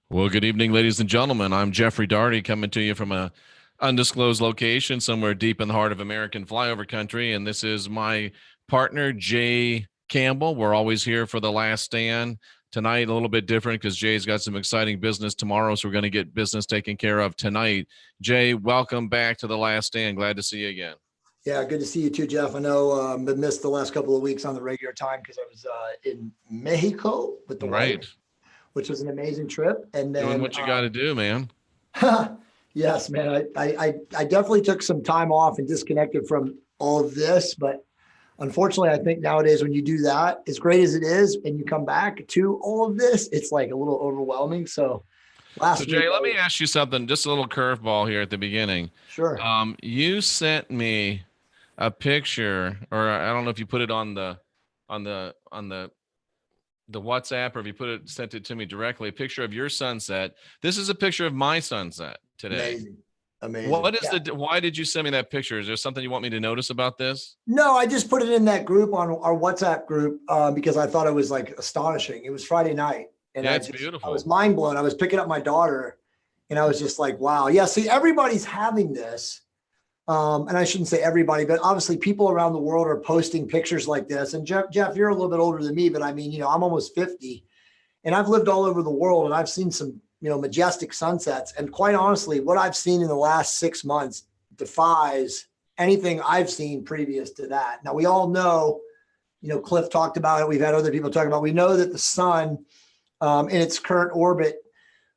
Well, good evening, ladies and gentlemen. I'm Jeffrey Daugherty coming to you from a undisclosed location somewhere deep in the heart of American flyover country. And this is my partner, Jay Campbell. We're always here for the last stand. Tonight, a little bit different because Jay's got some exciting business tomorrow. So we're going to get business taken care of tonight. Jay, welcome back to the last stand. Glad to see you again. Yeah, good to see you too, Jeff. I know I missed the last couple of weeks on the regular time because I was in Mexico with the wife, which was an amazing trip. And then doing what you got to do, man. Yes, man. I definitely took some time off and disconnected from all of this, but unfortunately, I think nowadays when you do that, as great as it is, and you come back to all of this, it's like a little overwhelming. So Jay, let me ask you something, just a little curveball here at the beginning. Sure. You sent me a picture, or I don't know if you put it on the WhatsApp, or if you sent it to me directly, a picture of your sunset. This is a picture of my sunset today. Amazing. Why did you send me that picture? Is there something you want me to notice about this? No, I just put it in that group on our WhatsApp group because I thought it was like astonishing. It was Friday night. And it's beautiful. I was mind blown. I was picking up my daughter and I was just like, wow. Yeah. See, everybody's having this. And I shouldn't say everybody, but obviously people around the world are posting pictures like this. And Jeff, you're a little bit older than me, but I mean, I'm almost 50 and I've lived all over the world and I've seen some, majestic sunsets. And quite honestly, what I've seen in the last 6 months defies anything I've seen previous to that. Now we all know, Cliff talked about it. We've had other people talk about it. We know that the sun in its current orbit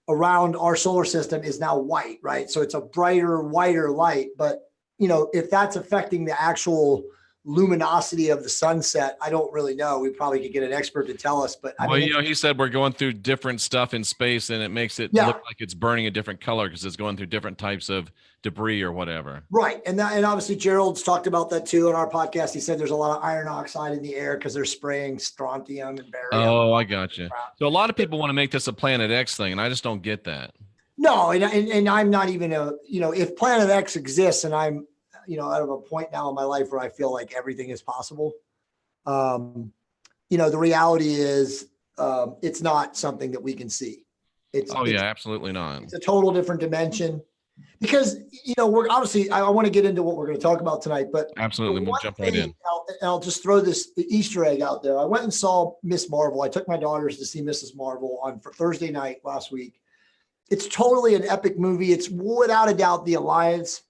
around our solar system is now white, right? So it's a brighter, whiter light. But if that's affecting the actual luminosity of the sunset, I don't really know. We probably could get an expert to tell us. But he said we're going through different stuff in space, and it makes it look like it's burning a different color because it's going through different types of debris or whatever. Right, and obviously Gerald's talked about that too on our podcast. He said there's a lot of iron oxide in the air because they're spraying strontium and barium. Oh, I got you. So a lot of people want to make this a Planet X thing, and I just don't get that. No, and I'm not even if Planet X exists, and I'm out of a point now in my life where I feel like everything is possible. The reality is it's not something that we can see. It's absolutely not. It's a total different dimension because, we're obviously, I want to get into what we're going to talk about tonight, but absolutely. We'll jump right in. I'll just throw this Easter egg out there. I went and saw Miss Marvel. I took my daughters to see Mrs. Marvel on Thursday night last week. It's totally an epic movie. It's without a doubt the alliance,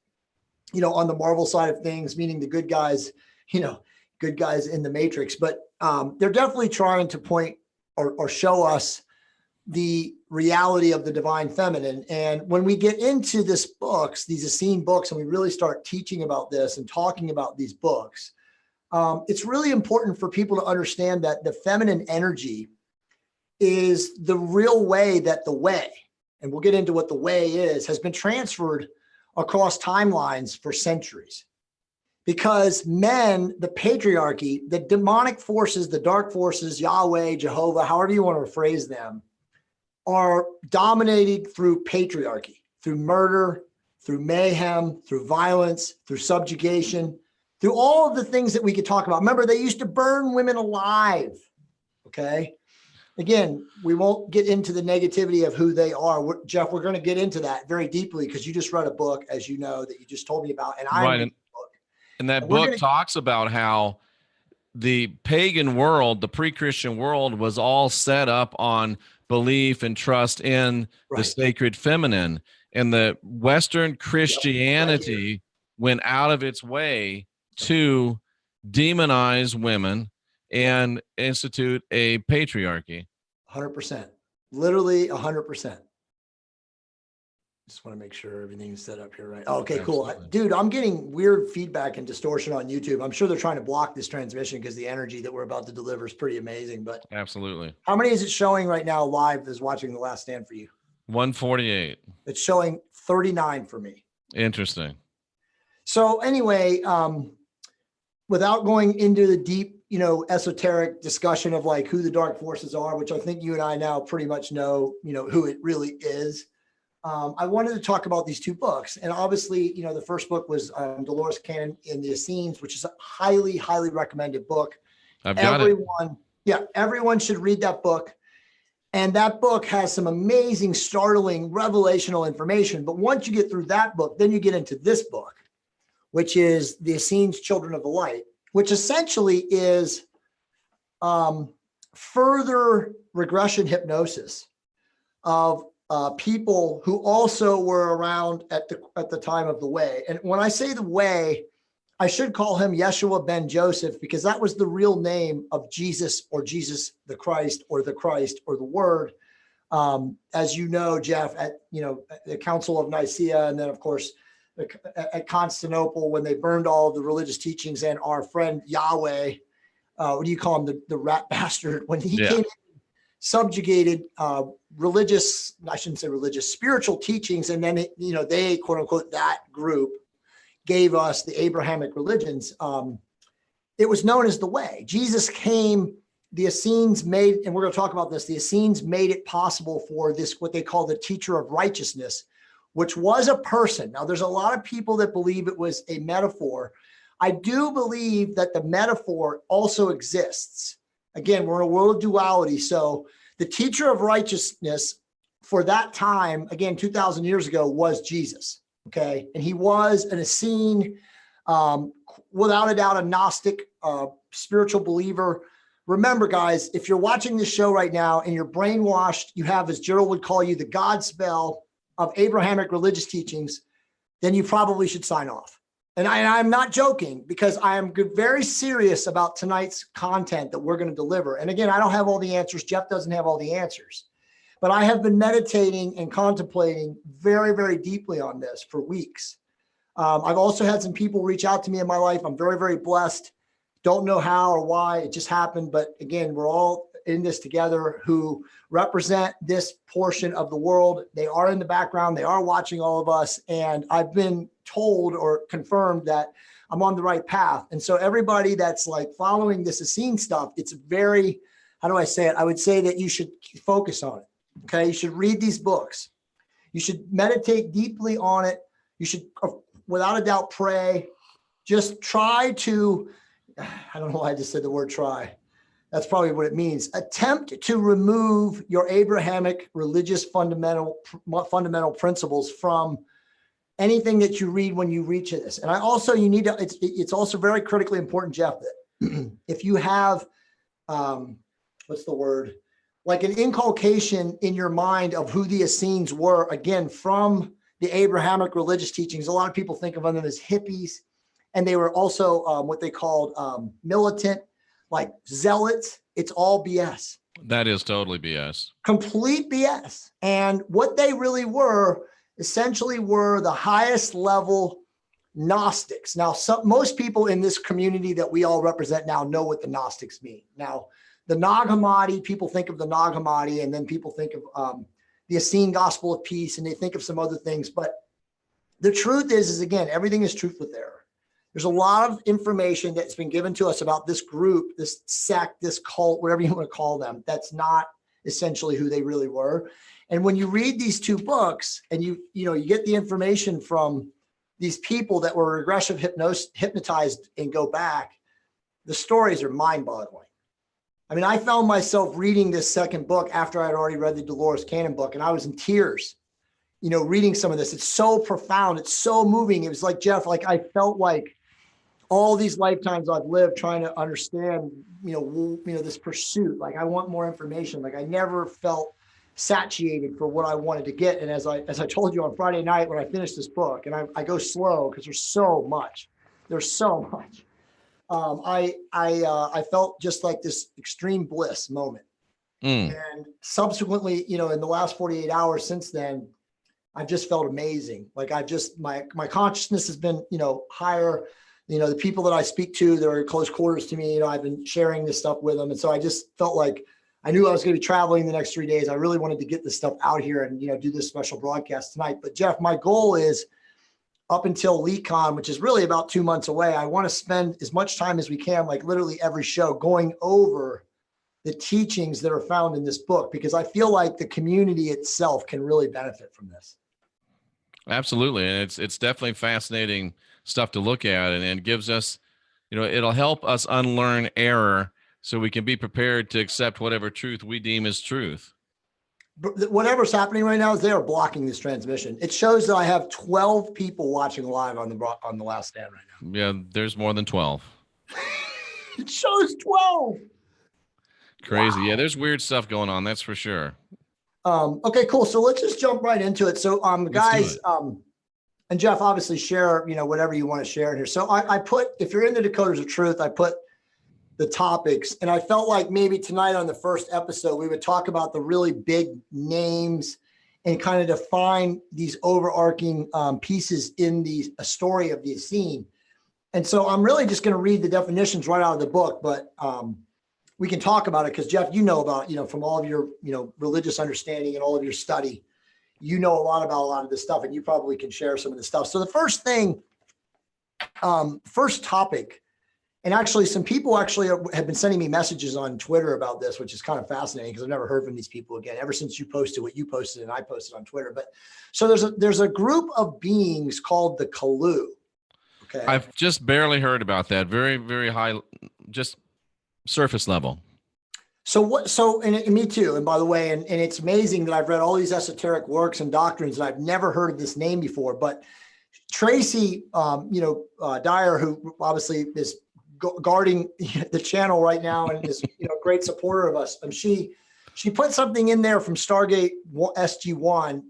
on the Marvel side of things, meaning the good guys, good guys in the Matrix, but they're definitely trying to point or show us the reality of the divine feminine. And when we get into these Essene books, and we really start teaching about this and talking about these books, it's really important for people to understand that the feminine energy is the real way that the way, and we'll get into what the way is, has been transferred across timelines for centuries. Because men, the patriarchy, the demonic forces, the dark forces, Yahweh, Jehovah, however you want to phrase them, are dominated through patriarchy, through murder, through mayhem, through violence, through subjugation, through all of the things that we could talk about. Remember, they used to burn women alive, okay? Again, we won't get into the negativity of who they are. Jeff, we're going to get into that very deeply because you just read a book, as you know, that you just told me about. And that book talks about how the pagan world, the pre-Christian world, was all set up on belief and trust in the sacred feminine. And the Western Christianity went out of its way to demonize women and institute a patriarchy. 100%, literally 100%. Just want to make sure everything's set up here right. Okay, cool. Dude, I'm getting weird feedback and distortion on YouTube. I'm sure they're trying to block this transmission because the energy that we're about to deliver is pretty amazing. But absolutely. How many is it showing right now live is watching The Last Stand for you? 148. It's showing 39 for me. Interesting. So anyway, without going into the deep, esoteric discussion of like who the dark forces are, which I think you and I now pretty much know, who it really is. I wanted to talk about these two books. And obviously, the first book was Dolores Cannon in the Essenes, which is a highly, highly recommended book. I've got it. Yeah, everyone should read that book. And that book has some amazing, startling, revelational information. But once you get through that book, then you get into this book, which is the Essene's Children of the Light, which essentially is further regression hypnosis of people who also were around at the time of the Way. And when I say the Way, I should call him Yeshua ben Joseph, because that was the real name of Jesus, or Jesus the Christ, or the Word. As you know, Jeff, at the Council of Nicaea, and then of course at Constantinople, when they burned all of the religious teachings, and our friend Yahweh, what do you call him, the rat bastard, when he came in, subjugated religious, I shouldn't say religious, spiritual teachings, and then they, quote unquote, that group gave us the Abrahamic religions. It was known as the Way. Jesus came, the Essenes made, and we're going to talk about this, the Essenes made it possible for this, what they call the teacher of righteousness, which was a person. Now, there's a lot of people that believe it was a metaphor. I do believe that the metaphor also exists. Again, we're in a world of duality. So the teacher of righteousness for that time, again, 2,000 years ago, was Jesus. Okay. And he was an Essene, without a doubt, a Gnostic, spiritual believer. Remember, guys, if you're watching this show right now and you're brainwashed, you have, as Gerald would call you, the God spell of Abrahamic religious teachings, then you probably should sign off. And I'm not joking, because I am very serious about tonight's content that we're going to deliver. And again, I don't have all the answers. Jeff doesn't have all the answers. But I have been meditating and contemplating very, very deeply on this for weeks. I've also had some people reach out to me in my life. I'm very, very blessed. Don't know how or why it just happened. But again, we're all in this together who represent this portion of the world. They are in the background. They are watching all of us. And I've been told or confirmed that I'm on the right path. And so everybody that's like following this Essene stuff, it's very, how do I say it? I would say that you should focus on it. Okay. You should read these books. You should meditate deeply on it. You should, without a doubt, pray. Just try to, I don't know why I just said the word try. That's probably what it means. Attempt to remove your Abrahamic religious fundamental principles from anything that you read when you reach this. And I also, you need to, it's also very critically important, Jeff, that if you have, what's the word? Like an inculcation in your mind of who the Essenes were, again, from the Abrahamic religious teachings. A lot of people think of them as hippies, and they were also what they called militant, like zealots. It's all BS. That is totally BS. Complete BS. And what they really were, essentially, were the highest level Gnostics. Now, most people in this community that we all represent now know what the Gnostics mean. Now, the Nag Hammadi, people think of the Nag Hammadi, and then people think of the Essene Gospel of Peace, and they think of some other things. But the truth is again, everything is truth with error. There's a lot of information that's been given to us about this group, this sect, this cult, whatever you want to call them, that's not essentially who they really were. And when you read these two books and you get the information from these people that were regressive hypnotized and go back, the stories are mind-boggling. I mean, I found myself reading this second book after I'd already read the Dolores Cannon book, and I was in tears, reading some of this. It's so profound. It's so moving. It was like, Jeff, like I felt like all these lifetimes I've lived trying to understand, this pursuit. Like I want more information. Like I never felt satiated for what I wanted to get. And as I told you on Friday night when I finished this book, and I go slow because there's so much. I felt just like this extreme bliss moment. And subsequently, in the last 48 hours since then, I've just felt amazing. Like my consciousness has been, higher. The people that I speak to, that are close quarters to me, I've been sharing this stuff with them. And so I just felt like I knew I was going to be traveling the next 3 days. I really wanted to get this stuff out here and, do this special broadcast tonight. But Jeff, my goal is, up until LeakCon, which is really about 2 months away, I want to spend as much time as we can, like literally every show, going over the teachings that are found in this book, because I feel like the community itself can really benefit from this. Absolutely. And it's definitely fascinating stuff to look at, and gives us, it'll help us unlearn error so we can be prepared to accept whatever truth we deem as truth. whatever's happening right now is they are blocking this transmission. It shows that I have 12 people watching live on the Last Stand right now. Yeah, there's more than 12. It shows 12. Crazy. Wow. Yeah, there's weird stuff going on. That's for sure. Okay, cool. So let's just jump right into it. So, guys, and Jeff, obviously share, whatever you want to share in here. So I put, if you're in the Decoders of Truth, I put the topics, and I felt like maybe tonight on the first episode, we would talk about the really big names and kind of define these overarching pieces in a story of the Essene. And so I'm really just going to read the definitions right out of the book, but we can talk about it because Jeff, about, from all of your, religious understanding and all of your study, a lot about a lot of this stuff, and you probably can share some of the stuff. So the first thing, first topic, and actually some people have been sending me messages on Twitter about this, which is kind of fascinating because I've never heard from these people again, ever since you posted what you posted and I posted on Twitter. But so there's a group of beings called the Kalu. Okay. I've just barely heard about that. Very, very high, just surface level. And me too. And by the way, and it's amazing that I've read all these esoteric works and doctrines and I've never heard of this name before, but Tracy, Dyer, who obviously is guarding the channel right now and is, a great supporter of us. And she put something in there from Stargate SG1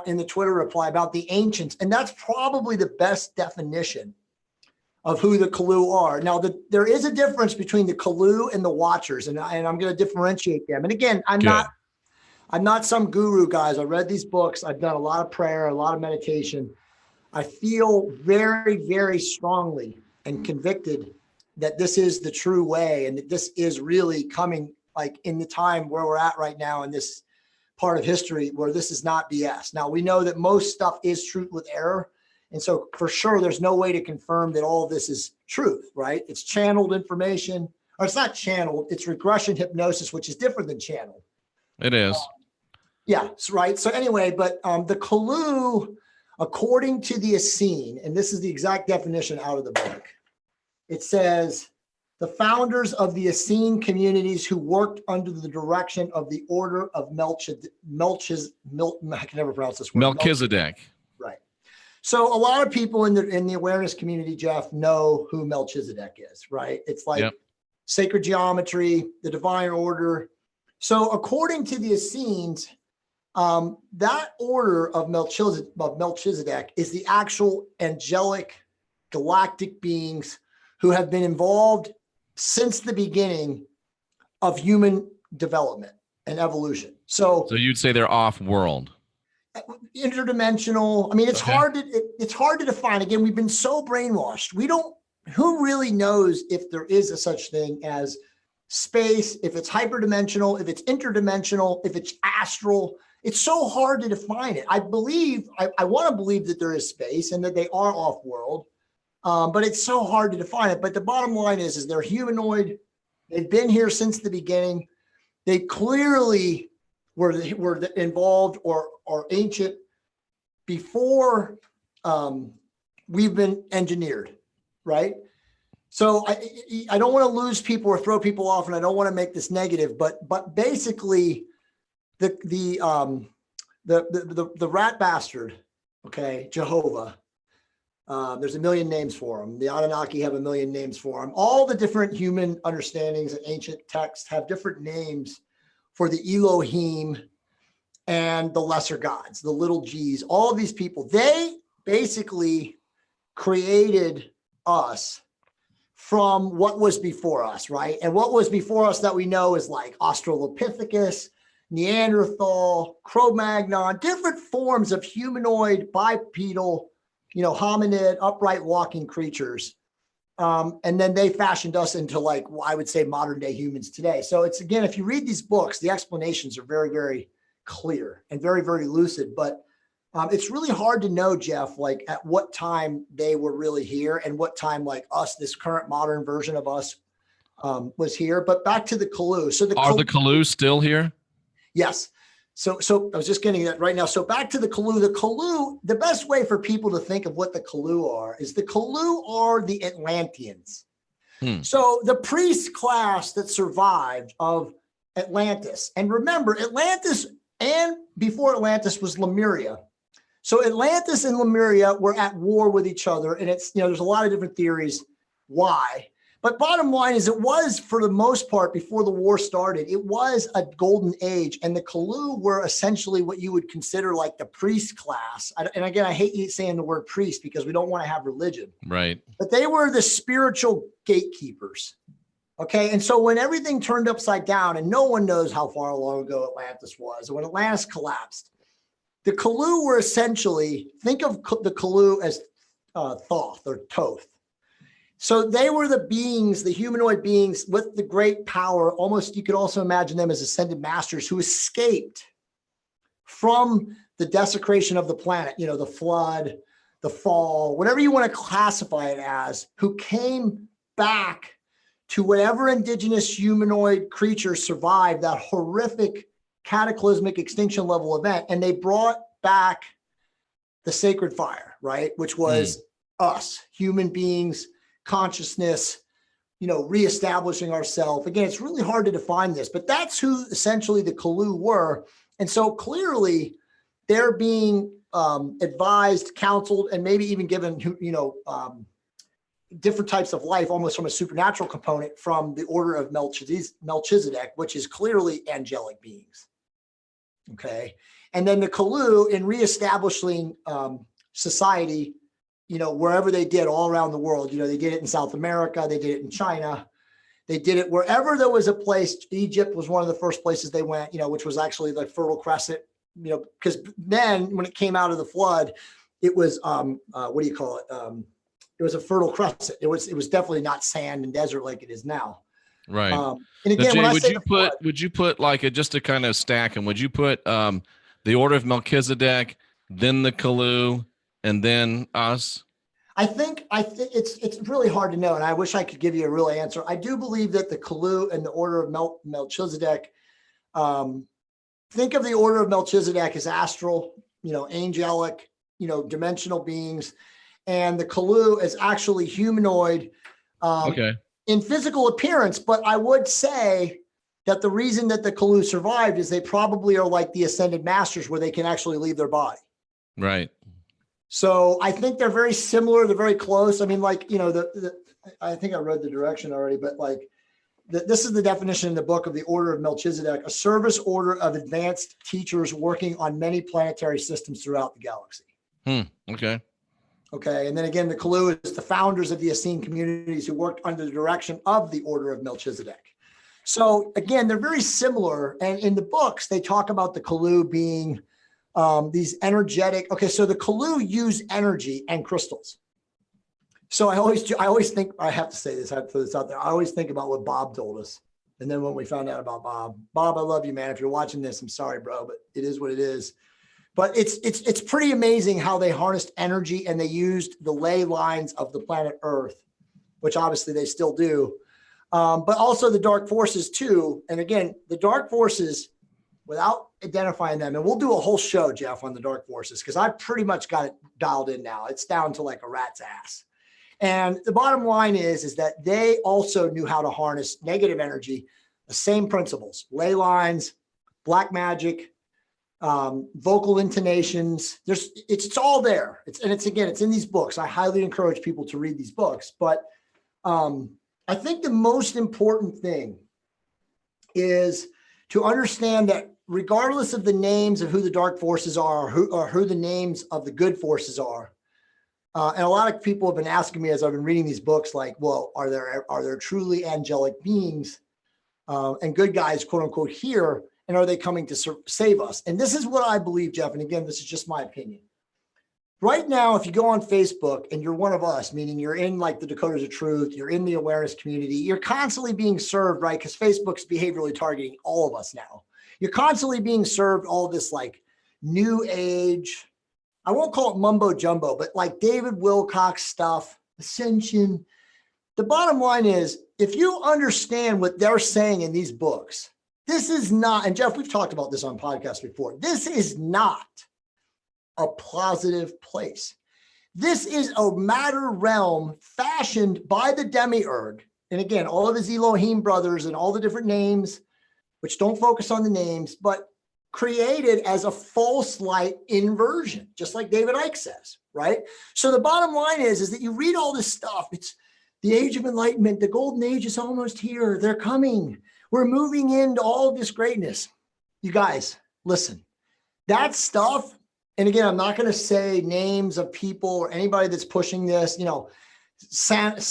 in the Twitter reply about the ancients. And that's probably the best definition of who the Kalu are. Now, there is a difference between the Kalu and the Watchers, and I'm going to differentiate them. And again, I'm not some guru, guys. I read these books. I've done a lot of prayer, a lot of meditation. I feel very, very strongly and convicted that this is the true way and that this is really coming like in the time where we're at right now in this part of history where this is not BS. Now, we know that most stuff is truth with error. And so for sure, there's no way to confirm that all of this is truth, right? It's channeled information, or it's not channeled, it's regression hypnosis, which is different than channeled. It is. Right. So anyway, but the Kalu, according to the Essene, and this is the exact definition out of the book, it says, the founders of the Essene communities who worked under the direction of the order of I can never pronounce this word. Melchizedek. Right. So a lot of people in the awareness community, Jeff, know who Melchizedek is, right? It's like sacred geometry, the divine order. So according to the Essenes, that order of Melchizedek is the actual angelic galactic beings who have been involved since the beginning of human development and evolution. So you'd say they're off-world. Interdimensional. I mean, it's hard to define. Again, we've been so brainwashed. Who really knows if there is a such thing as space, if it's hyperdimensional, if it's interdimensional, if it's astral. It's so hard to define it. I want to believe that there is space and that they are off-world. But it's so hard to define it. But the bottom line is they're humanoid. They've been here since the beginning. They clearly were involved or ancient before we've been engineered, right? So I don't want to lose people or throw people off, and I don't want to make this negative. But basically, the rat bastard, Jehovah. There's a million names for them. The Anunnaki have a million names for them. All the different human understandings and ancient texts have different names for the Elohim and the lesser gods, the little g's, all of these people. They basically created us from what was before us, right? And what was before us that we know is like Australopithecus, Neanderthal, Cro-Magnon, different forms of humanoid, bipedal, hominid, upright walking creatures. And then they fashioned us into I would say modern day humans today. So it's, again, if you read these books, the explanations are very, very clear and very, very lucid, but it's really hard to know, Jeff, at what time they were really here and what time us, this current modern version of us was here. But back to the Kalu. So the Kalu still here? Yes. So I was just getting that right now. So back to the Kalu. The Kalu, the best way for people to think of what the Kalu are is the Kalu are the Atlanteans. So the priest class that survived of Atlantis. And remember, Atlantis and before Atlantis was Lemuria. So Atlantis and Lemuria were at war with each other. And it's, there's a lot of different theories why. But bottom line is, it was, for the most part, before the war started, it was a golden age. And the Kalu were essentially what you would consider like the priest class. And again, I hate saying the word priest because we don't want to have religion. Right. But they were the spiritual gatekeepers. Okay. And so when everything turned upside down, and no one knows how far long ago Atlantis was, and when Atlantis collapsed, the Kalu were essentially, think of the Kalu as Thoth or Toth. So they were the beings, the humanoid beings with the great power. Almost, you could also imagine them as ascended masters who escaped from the desecration of the planet, the flood, the fall, whatever you want to classify it as, who came back to whatever indigenous humanoid creature survived that horrific cataclysmic extinction level event. And they brought back the sacred fire, right? Which was us, human beings, consciousness, reestablishing ourselves. Again, it's really hard to define this, but that's who essentially the Kalu were. And so clearly they're being advised, counseled, and maybe even given, different types of life, almost from a supernatural component from the order of Melchizedek, which is clearly angelic beings. Okay. And then the Kalu, in reestablishing society, wherever they did all around the world, they did it in South America, they did it in China, they did it wherever there was a place. Egypt was one of the first places they went, which was actually the Fertile Crescent, because then when it came out of the flood, it was, what do you call it? It was a Fertile Crescent. It was definitely not sand and desert like it is now. Right. And again, Jay, would you put like just to kind of stack them, would you put the order of Melchizedek, then the Kalu, and then us? I think it's really hard to know, and I wish I could give you a real answer. I do believe that the Kalu and the order of Melchizedek, think of the order of Melchizedek as astral, angelic, dimensional beings, and the Kalu as actually humanoid in physical appearance. But I would say that the reason that the Kalu survived is they probably are like the ascended masters, where they can actually leave their body. Right. So I think they're very similar. They're very close. I mean, I think I read the direction already, but this is the definition in the book of the Order of Melchizedek, a service order of advanced teachers working on many planetary systems throughout the galaxy. Okay. Okay. And then again, the Kalu is the founders of the Essene communities who worked under the direction of the Order of Melchizedek. So again, they're very similar. And in the books, they talk about the Kalu being these energetic. Okay, so the Kalu use energy and crystals. So I always think, I have to say this, I have to throw this out there. I always think about what Bob told us. And then when we found out about Bob, I love you, man. If you're watching this, I'm sorry, bro, but it is what it is. But it's pretty amazing how they harnessed energy and they used the ley lines of the planet Earth, which obviously they still do. But also the dark forces too. And again, the dark forces, without identifying them, and we'll do a whole show, Jeff, on the dark forces, because I've pretty much got it dialed in now. It's down to like a rat's ass. And the bottom line is that they also knew how to harness negative energy, the same principles, ley lines, black magic, vocal intonations. It's all there. It's in these books. I highly encourage people to read these books. But I think the most important thing is to understand that regardless of the names of who the dark forces are, or who the names of the good forces are, and a lot of people have been asking me as I've been reading these books, like, well, are there truly angelic beings and good guys, quote unquote, here, and are they coming to save us? And this is what I believe, Jeff. And again, this is just my opinion. Right now, if you go on Facebook and you're one of us, meaning you're in like the Dakotas of Truth, you're in the awareness community, you're constantly being served, right? Because Facebook's behaviorally targeting all of us now. You're constantly being served all this like new age, I won't call it mumbo jumbo, but like David Wilcox stuff, Ascension. The bottom line is, if you understand what they're saying in these books, this is not, and Jeff, we've talked about this on podcasts before, this is not a positive place. This is a matter realm fashioned by the demiurge. And again, all of his Elohim brothers and all the different names, which don't focus on the names, but created as a false light inversion, just like David Icke says, right? So the bottom line is that you read all this stuff. It's the age of enlightenment. The golden age is almost here. They're coming. We're moving into all of this greatness. You guys, listen, that stuff. And again, I'm not going to say names of people or anybody that's pushing this, Sonata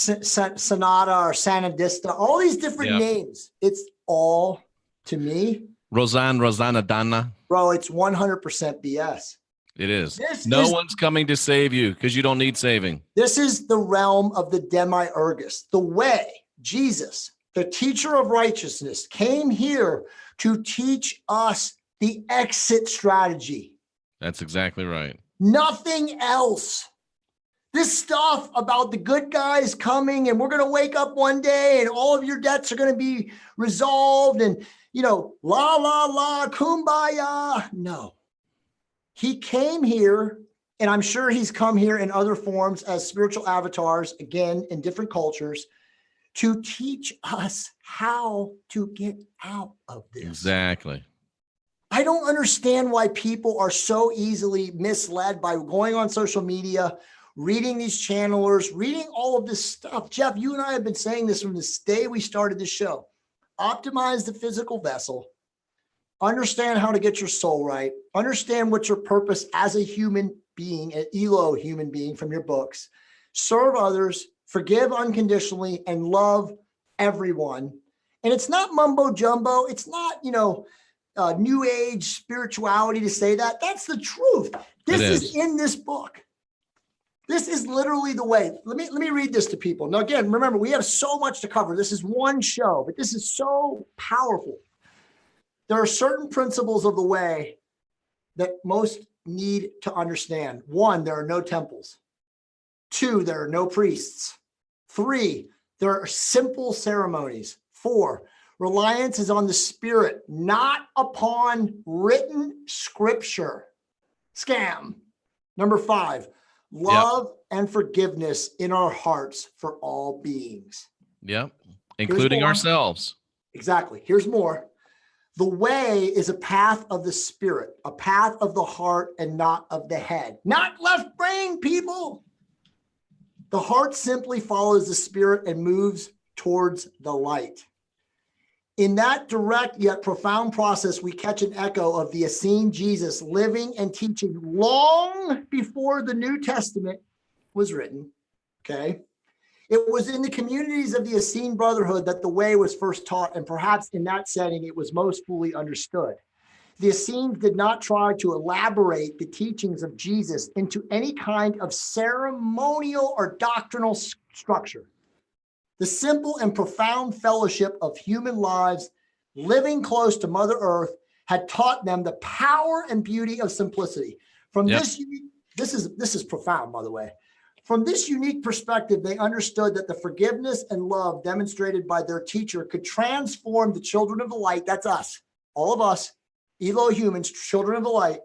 or Sanadista, all these different names. It's all, to me, Rosanna Dana. Bro, it's 100% BS. It is. No one's coming to save you because you don't need saving. This is the realm of the demiurgus. The way, Jesus, the teacher of righteousness, came here to teach us the exit strategy. That's exactly right. Nothing else. This stuff about the good guys coming and we're going to wake up one day and all of your debts are going to be resolved and, la, la, la, kumbaya. No. He came here, and I'm sure he's come here in other forms as spiritual avatars, again, in different cultures, to teach us how to get out of this. Exactly. I don't understand why people are so easily misled by going on social media, reading these channelers, reading all of this stuff. Jeff, you and I have been saying this from the day we started the show. Optimize the physical vessel. Understand how to get your soul right. Understand what's your purpose as a human being, an Elo human being from your books. Serve others, forgive unconditionally, and love everyone. And it's not mumbo jumbo. It's not, new age spirituality to say that. That's the truth. This is in this book. This is literally the way. Let me read this to people. Now, again, remember, we have so much to cover. This is one show, but this is so powerful. There are certain principles of the way that most need to understand. 1, there are no temples. 2, there are no priests. 3, there are simple ceremonies. 4, reliance is on the Spirit, not upon written scripture. Scam. Number 5, love and forgiveness in our hearts for all beings. Yep, including ourselves. Exactly. Here's more. The way is a path of the Spirit, a path of the heart and not of the head. Not left brain, people. The heart simply follows the Spirit and moves towards the light. In that direct yet profound process, we catch an echo of the Essene Jesus living and teaching long before the New Testament was written. Okay. It was in the communities of the Essene Brotherhood that the way was first taught, and perhaps in that setting, it was most fully understood. The Essenes did not try to elaborate the teachings of Jesus into any kind of ceremonial or doctrinal structure. The simple and profound fellowship of human lives living close to Mother Earth had taught them the power and beauty of simplicity. From this is profound, by the way. From this unique perspective, they understood that the forgiveness and love demonstrated by their teacher could transform the children of the light. That's us, all of us, Elo humans, children of the light,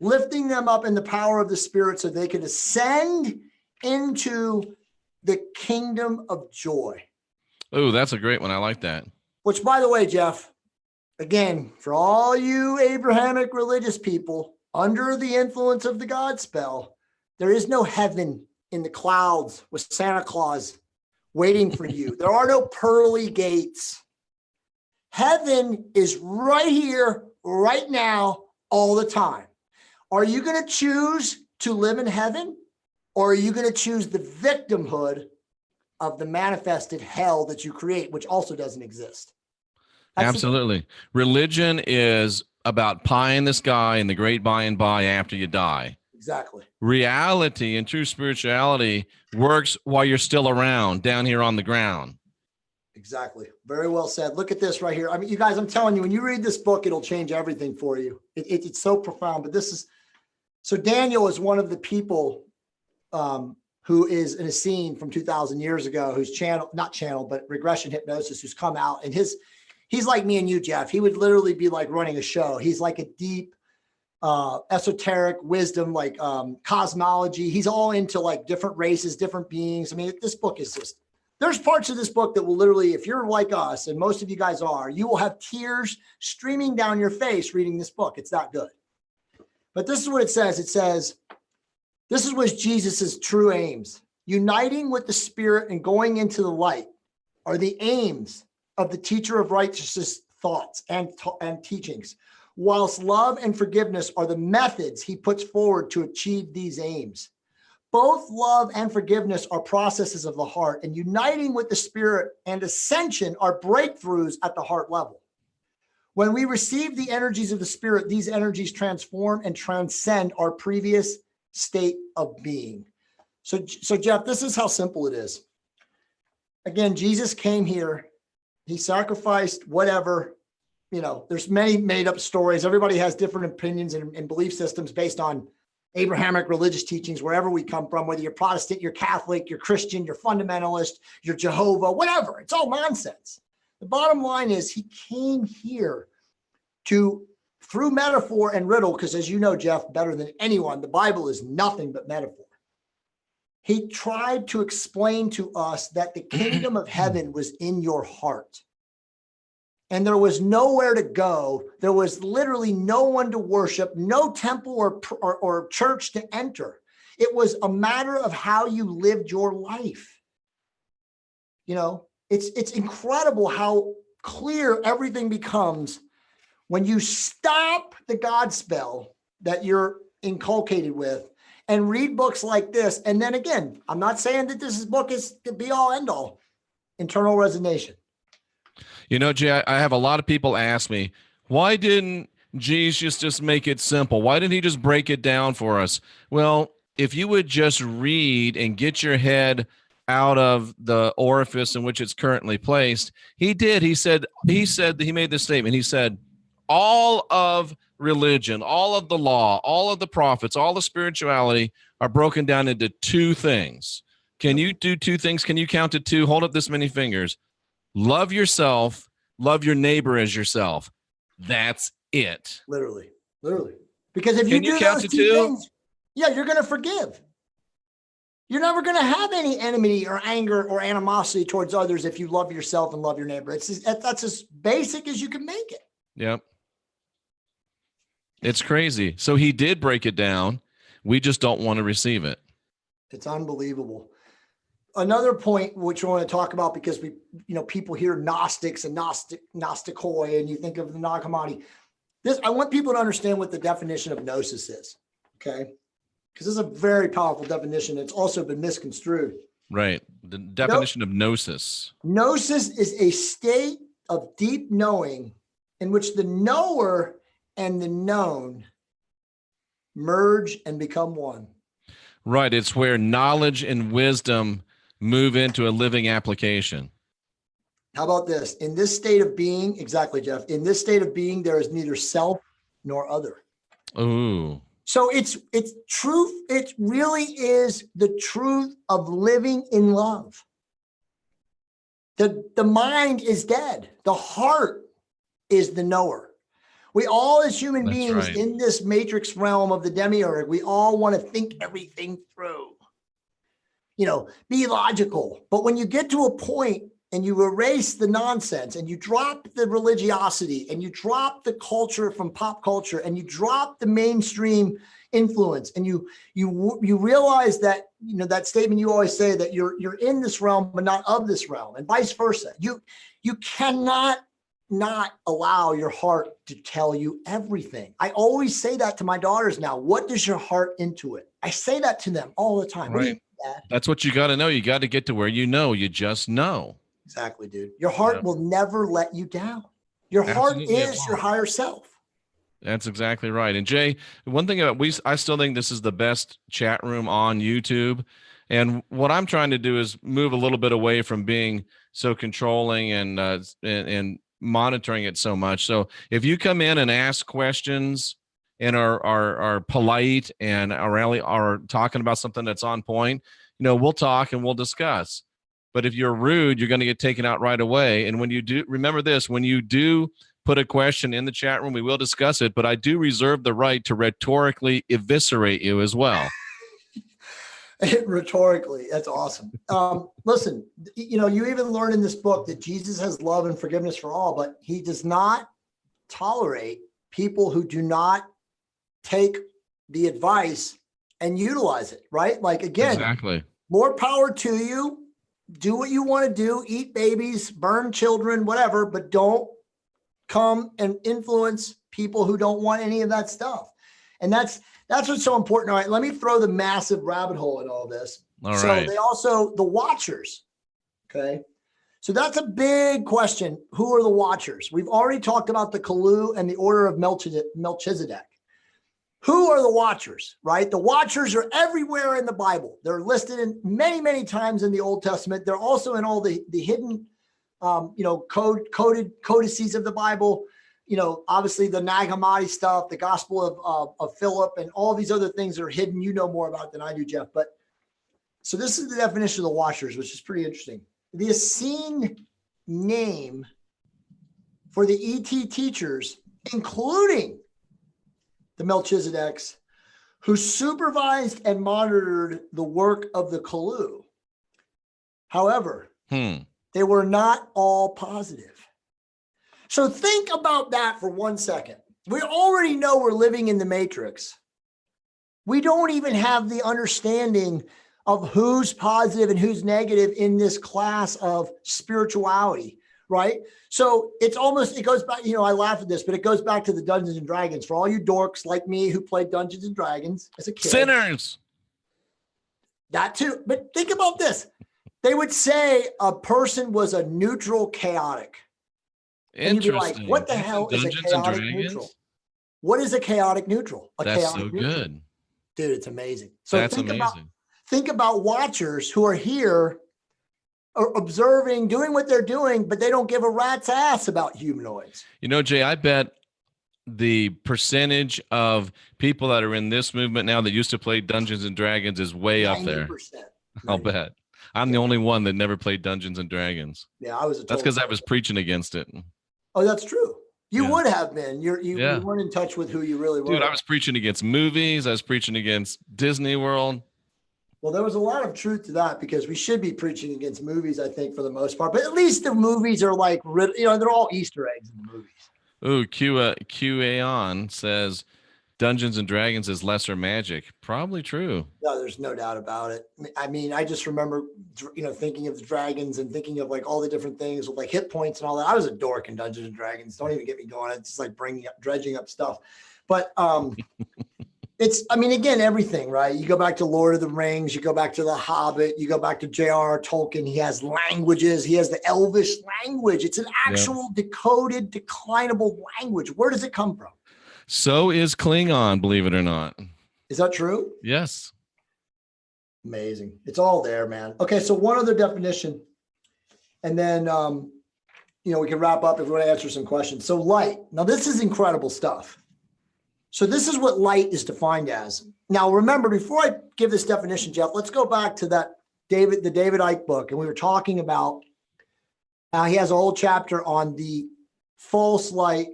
lifting them up in the power of the Spirit so they could ascend into the kingdom of joy. Oh, that's a great one. I like that. Which, by the way, Jeff, again, for all you Abrahamic religious people, under the influence of the God spell, there is no heaven in the clouds with Santa Claus waiting for you. There are no pearly gates. Heaven is right here, right now, all the time. Are you going to choose to live in heaven, or are you going to choose the victimhood of the manifested hell that you create, which also doesn't exist? Absolutely. Religion is about pie in the sky and the great by and by after you die. Exactly. Reality and true spirituality works while you're still around down here on the ground. Exactly. Very well said. Look at this right here. I mean, you guys, I'm telling you, when you read this book, it'll change everything for you. It's so profound. But this is, so Daniel is one of the people who is an Essene from 2,000 years ago, who's but regression hypnosis, who's come out, and he's like me and you, Jeff. He would literally be like running a show. He's like a deep esoteric wisdom, like cosmology. He's all into like different races, different beings. I mean, this book is just There's parts of this book that will literally, if you're like us, and most of you guys are, you will have tears streaming down your face reading this book. It's that good. But this is what it says. It says, this was Jesus's true aims. Uniting with the Spirit and going into the light are the aims of the teacher of righteousness thoughts and teachings, whilst love and forgiveness are the methods he puts forward to achieve these aims. Both love and forgiveness are processes of the heart, and uniting with the Spirit and ascension are breakthroughs at the heart level. When we receive the energies of the Spirit, these energies transform and transcend our previous state of being. So Jeff, this is how simple it is. Again, Jesus came here. He sacrificed whatever, there's many made up stories. Everybody has different opinions and belief systems based on Abrahamic religious teachings, wherever we come from, whether you're Protestant, you're Catholic, you're Christian, you're fundamentalist, you're Jehovah, whatever. It's all nonsense. The bottom line is he came here through metaphor and riddle, because as you know, Jeff, better than anyone, the Bible is nothing but metaphor. He tried to explain to us that the kingdom of heaven was in your heart. And there was nowhere to go. There was literally no one to worship, no temple or church to enter. It was a matter of how you lived your life. It's incredible how clear everything becomes when you stop the God spell that you're inculcated with and read books like this. And then again, I'm not saying that this book is the be all end all. Internal resignation. Jay, I have a lot of people ask me, why didn't Jesus just make it simple? Why didn't he just break it down for us? Well, if you would just read and get your head out of the orifice in which it's currently placed, he did. He made this statement. He said, all of religion, all of the law, all of the prophets, all the spirituality are broken down into two things. Can you do two things? Can you count to two? Hold up this many fingers. Love yourself, love your neighbor as yourself. That's it. Literally. Because if you do those two things, you're going to forgive. You're never going to have any enmity or anger or animosity towards others if you love yourself and love your neighbor. That's as basic as you can make it. Yep. It's crazy. So he did break it down. We just don't want to receive it. It's unbelievable. Another point which we want to talk about, because people hear Gnostics and Gnostikoi, and you think of the Nag Hammadi. I want people to understand what the definition of gnosis is, okay? Because this is a very powerful definition. It's also been misconstrued. Right. The definition of gnosis. Gnosis is a state of deep knowing in which the knower and the known merge and become one. Right. It's where knowledge and wisdom move into a living application. How about this? In this state of being, exactly, Jeff, in this state of being, there is neither self nor other. Ooh. So it's truth. It really is the truth of living in love. The mind is dead. The heart is the knower. We all, as human beings in this matrix realm of the demiurge, we all want to think everything through, be logical. But when you get to a point and you erase the nonsense and you drop the religiosity and you drop the culture from pop culture and you drop the mainstream influence and you realize that, that statement you always say that you're in this realm, but not of this realm, and vice versa. You cannot not allow your heart to tell you everything. I always say that to my daughters now. What does your heart intuit? I say that to them all the time. Right. That's what you got to know. You got to get to where you just know. Exactly, dude. Your heart will never let you down. Your heart is your higher self. That's exactly right. And Jay, one thing I still think this is the best chat room on YouTube. And what I'm trying to do is move a little bit away from being so controlling and monitoring it so much. So if you come in and ask questions and are polite and are talking about something that's on point, we'll talk and we'll discuss. But if you're rude, you're going to get taken out right away. And when you do, remember this, when you do put a question in the chat room, we will discuss it, but I do reserve the right to rhetorically eviscerate you as well. Rhetorically, that's awesome. Listen, you even learn in this book that Jesus has love and forgiveness for all, but he does not tolerate people who do not take the advice and utilize it, right? Like, again, exactly. More power to you. Do what you want to do, eat babies, burn children, whatever, but don't come and influence people who don't want any of that stuff. And that's what's so important. All right, let me throw the massive rabbit hole in all this. They also, the Watchers, okay? So that's a big question. Who are the Watchers? We've already talked about the Kalu and the Order of Melchizedek. Who are the Watchers, right? The Watchers are everywhere in the Bible. They're listed in many, many times in the Old Testament. They're also in all the hidden, codices of the Bible. Obviously the Nag Hammadi stuff, the Gospel of Philip, and all these other things that are hidden. You know more about than I do, Jeff. But so this is the definition of the Watchers, which is pretty interesting. The Essene name for the ET teachers, including the Melchizedeks, who supervised and monitored the work of the Kalu. However, they were not all positive. So think about that for 1 second. We already know we're living in the Matrix. We don't even have the understanding of who's positive and who's negative in this class of spirituality, right? So it goes back, I laugh at this, but it goes back to the Dungeons and Dragons. For all you dorks like me who played Dungeons and Dragons as a kid. Sinners. That too. But think about this. They would say a person was a neutral chaotic. And you'd be like, what the hell is a chaotic neutral? What is a chaotic neutral? That's so good. Dude, it's amazing. So think about Watchers who are here observing, doing what they're doing, but they don't give a rat's ass about humanoids. Jay, I bet the percentage of people that are in this movement now that used to play Dungeons and Dragons is way 90%. Up there. I'll bet. I'm the only one that never played Dungeons and Dragons. Yeah, I was. That's because I was preaching against it. Oh, that's true. You would have been. You weren't in touch with who you really were. Dude, I was preaching against movies. I was preaching against Disney World. Well, there was a lot of truth to that because we should be preaching against movies, I think, for the most part. But at least the movies are like, they're all Easter eggs in the movies. Ooh, QAnon says Dungeons and Dragons is lesser magic. Probably true. No, there's no doubt about it. I mean, I just remember, thinking of the dragons and thinking of like all the different things with like hit points and all that. I was a dork in Dungeons and Dragons. Don't even get me going. It's just like dredging up stuff. But again, everything, right? You go back to Lord of the Rings, you go back to The Hobbit, you go back to J.R.R. Tolkien. He has languages. He has the Elvish language. It's an actual decoded, declinable language. Where does it come from? So is Klingon, believe it or not. Is that true? Yes. Amazing. It's all there, man. Okay, so one other definition, and then we can wrap up if we want to answer some questions. So light. Now, this is incredible stuff. So this is what light is defined as. Now, remember, before I give this definition, Jeff, let's go back to the David Icke book. And we were talking about, he has a whole chapter on the false light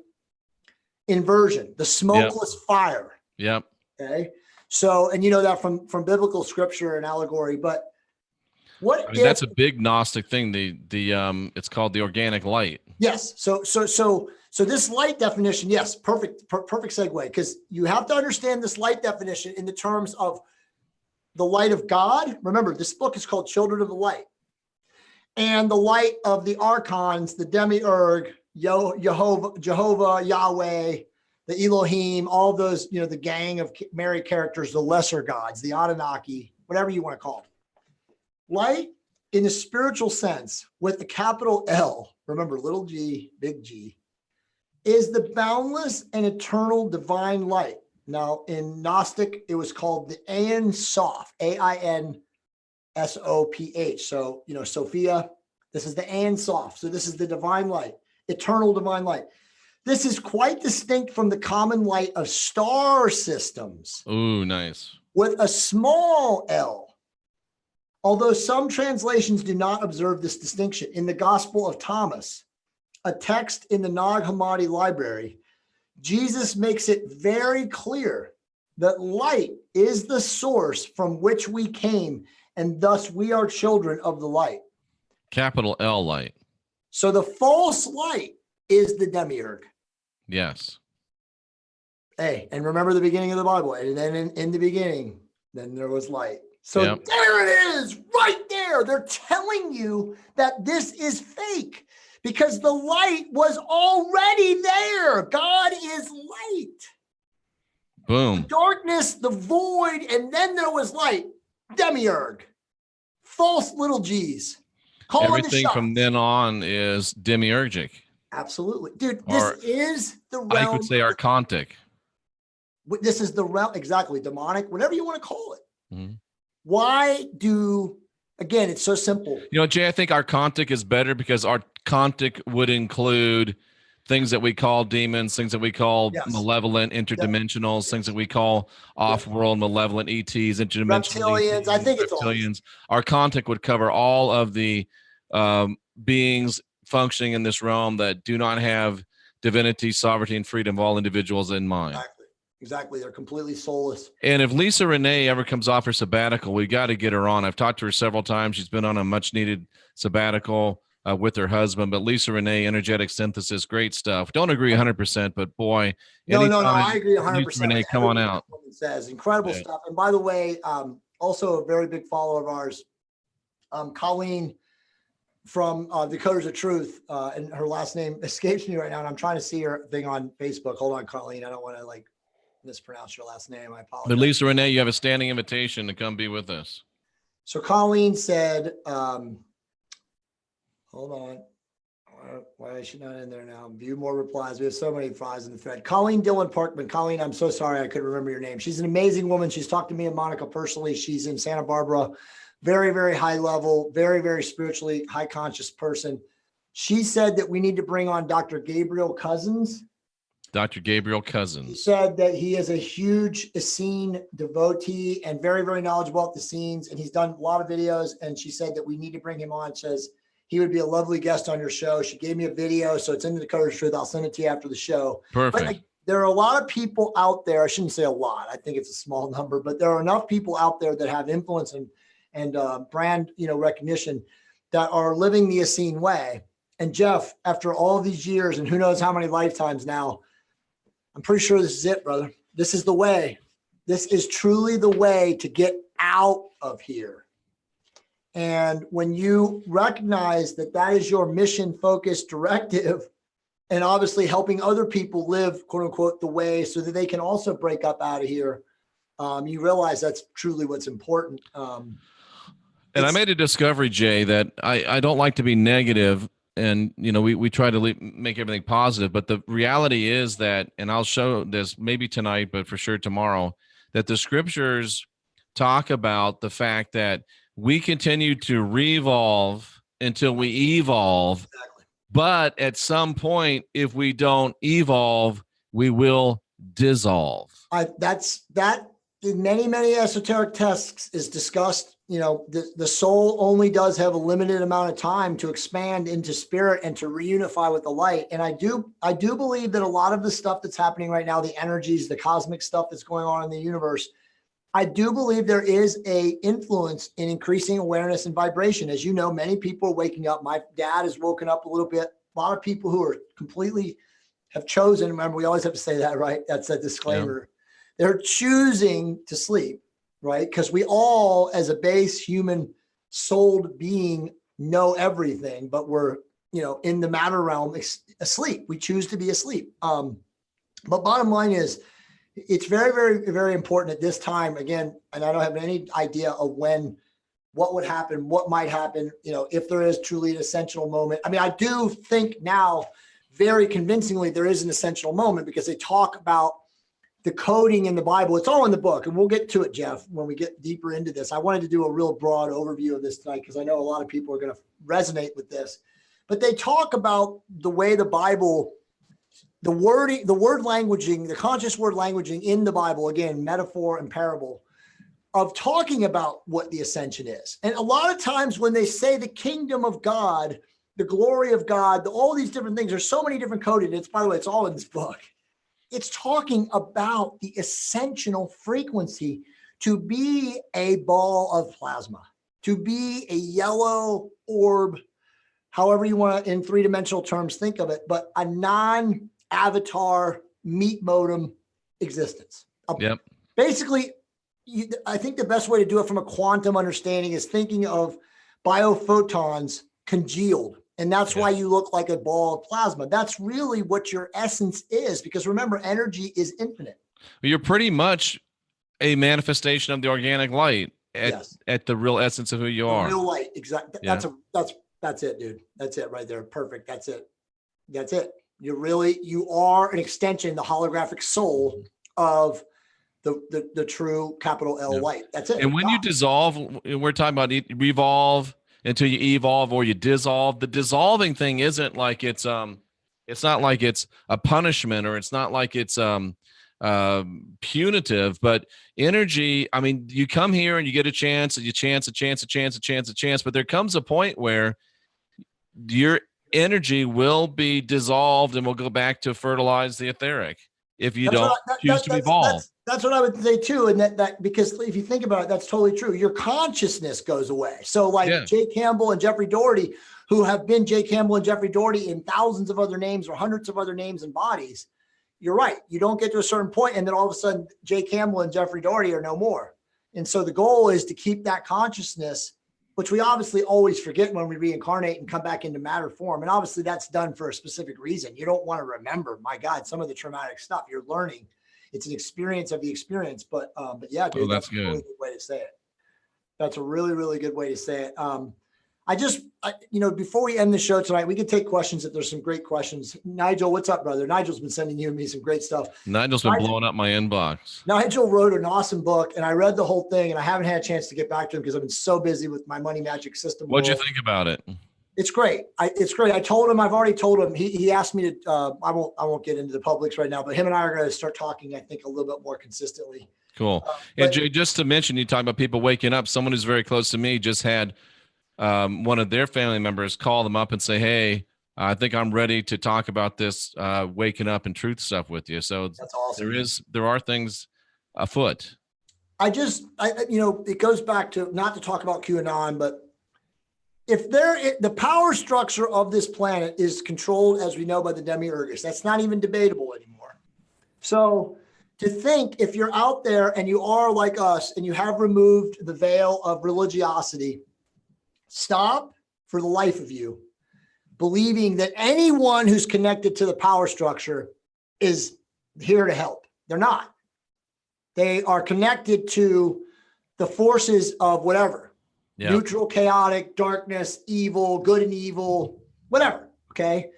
inversion, the smokeless fire. Yep. Okay. So, and that from biblical scripture and allegory, but that's a big Gnostic thing. The it's called the organic light. Yes. So this light definition, yes, perfect segue, because you have to understand this light definition in the terms of the light of God. Remember, this book is called Children of the Light, and the light of the archons, the demiurge, Jehovah, Yahweh, the Elohim, all those, the gang of Mary characters, the lesser gods, the Anunnaki, whatever you want to call them. Light in the spiritual sense with the capital L, remember, little g, big G, is the boundless and eternal divine light. Now, in Gnostic, it was called the Ein Sof, Ainsoph. So, Sophia, this is the Ein Sof. So this is the divine light, eternal divine light. This is quite distinct from the common light of star systems. Ooh, nice. With a small L. Although some translations do not observe this distinction. In the Gospel of Thomas, a text in the Nag Hammadi library, Jesus makes it very clear that light is the source from which we came, and thus we are children of the light. Capital L light. So the false light is the demiurge. Yes. Hey, and remember the beginning of the Bible. And then in the beginning, then there was light. So there it is, right there. They're telling you that this is fake because the light was already there. God is light. Boom. The darkness, the void, and then there was light. Demiurge. False little g's. Everything from then on is demiurgic. Absolutely. Dude, this is the realm. I could say archontic. This is the realm, exactly, demonic, whatever you want to call it. Mm-hmm. Why again, it's so simple. You know, Jay, I think archontic is better because archontic would include things that we call demons, things that we call malevolent interdimensionals, things that we call off-world malevolent ETs, interdimensional reptilians. ETs, I think it's reptilians. Archontic would cover all of the beings functioning in this realm that do not have divinity, sovereignty, and freedom of all individuals in mind. Exactly. They're completely soulless. And if Lisa Renee ever comes off her sabbatical, we got to get her on. I've talked to her several times. She's been on a much-needed sabbatical with her husband. But Lisa Renee, energetic synthesis, great stuff. Don't agree 100%, but boy. No, I agree 100%. Lisa Renee, come on out. Says incredible stuff. And by the way, also a very big follower of ours, Colleen from Decoders of Truth, and her last name escapes me right now. And I'm trying to see her thing on Facebook. Hold on, Colleen. I don't want to mispronounce your last name. I apologize. But Lisa Renee, you have a standing invitation to come be with us. So Colleen said, hold on. Why is she not in there now? View more replies. We have so many replies in the thread. Colleen Dillon Parkman. Colleen, I'm so sorry I couldn't remember your name. She's an amazing woman. She's talked to me and Monica personally. She's in Santa Barbara. Very, very high level, very, very spiritually high conscious person. She said that we need to bring on Dr. Gabriel Cousins. Dr. Gabriel Cousins. He said that he is a huge Essene devotee and very, very knowledgeable about the scenes. And he's done a lot of videos. And she said that we need to bring him on. Says he would be a lovely guest on your show. She gave me a video. So it's in the Decoders of Truth. I'll send it to you after the show. Perfect. But there are a lot of people out there. I shouldn't say a lot. I think it's a small number, but there are enough people out there that have influence and brand, recognition that are living the Essene way. And Jeff, after all these years and who knows how many lifetimes now, I'm pretty sure this is it, brother. This is the way. This is truly the way to get out of here. And when you recognize that that is your mission focused directive, and obviously helping other people live, quote unquote, the way so that they can also break up out of here, you realize that's truly what's important. And I made a discovery, Jay, that I don't like to be negative. And, we try to make everything positive, but the reality is that, and I'll show this maybe tonight, but for sure tomorrow, that the scriptures talk about the fact that we continue to revolve until we evolve. Exactly. But at some point, if we don't evolve, we will dissolve. That in many, many esoteric texts is discussed. The soul only does have a limited amount of time to expand into spirit and to reunify with the light. And I do believe that a lot of the stuff that's happening right now, the energies, the cosmic stuff that's going on in the universe, I do believe there is a influence in increasing awareness and vibration. As you know, many people are waking up. My dad has woken up a little bit. A lot of people who are completely have chosen. Remember, we always have to say that, right? That's a disclaimer. Yeah. They're choosing to sleep. Right? Because we all, as a base human souled being, know everything, but we're, in the matter realm asleep. We choose to be asleep. But bottom line is, it's very, very, very important at this time, again, and I don't have any idea of what would happen, what might happen, if there is truly an essential moment. I mean, I do think now very convincingly there is an essential moment because they talk about the coding in the Bible. It's all in the book, and we'll get to it, Jeff, when we get deeper into this. I wanted to do a real broad overview of this tonight because I know a lot of people are going to resonate with this. But they talk about the way the Bible, the word languaging, the conscious word languaging in the Bible, again, metaphor and parable, of talking about what the ascension is. And a lot of times when they say the kingdom of God, the glory of God, all these different things, there's so many different coded. By the way, it's all in this book. it's talking about the essential frequency to be a ball of plasma, to be a yellow orb, however you want to, in three-dimensional terms, think of it, but a non-avatar meat modem existence. Yep. Basically, I think the best way to do it from a quantum understanding is thinking of biophotons congealed. And that's why you look like a ball of plasma. That's really what your essence is, because remember, energy is infinite. You're pretty much a manifestation of the organic light at the real essence of who you are. Real light, exactly. Yeah. That's it, dude. That's it right there. Perfect. That's it. That's it. You are an extension, the holographic soul of the true capital L light. That's it. And when you dissolve, we're talking about revolve until you evolve or you dissolve. The dissolving thing isn't like it's not like it's a punishment, or it's not like it's punitive, but energy. I mean, you come here and you get a chance, but there comes a point where your energy will be dissolved and will go back to fertilize the etheric if you choose to evolve. That's what I would say too. And that because if you think about it, that's totally true. Your consciousness goes away. So like Jay Campbell and Jeffrey Doherty, who have been Jay Campbell and Jeffrey Doherty in thousands of other names or hundreds of other names and bodies. You're right. You don't get to a certain point, and then all of a sudden Jay Campbell and Jeffrey Doherty are no more. And so the goal is to keep that consciousness, which we obviously always forget when we reincarnate and come back into matter form. And obviously that's done for a specific reason. You don't want to remember, my God, some of the traumatic stuff you're learning. It's an experience of the experience, but yeah, dude, that's a really good way to say it. That's a really, really good way to say it. Before we end the show tonight, we can take questions if there's some great questions. Nigel, what's up, brother? Nigel's been sending you and me some great stuff. Nigel's been blowing up my inbox. Nigel wrote an awesome book, and I read the whole thing, and I haven't had a chance to get back to him because I've been so busy with my money magic system. What'd you think about it? It's great. It's great. I've already told him. He asked me to. I won't get into the publics right now, but him and I are going to start talking, I think, a little bit more consistently. Cool. And Jay, just to mention, you talk about people waking up. Someone who's very close to me just had one of their family members call them up and say, "Hey, I think I'm ready to talk about this waking up and truth stuff with you." So that's awesome. There are things afoot. It goes back to, not to talk about QAnon, but if the power structure of this planet is controlled, as we know, by the demiurgus, that's not even debatable anymore. So to think, if you're out there and you are like us and you have removed the veil of religiosity, stop for the life of you believing that anyone who's connected to the power structure is here to help. They're not. They are connected to the forces of whatever. Yeah. Neutral, chaotic, darkness, evil, good and evil, whatever. Okay.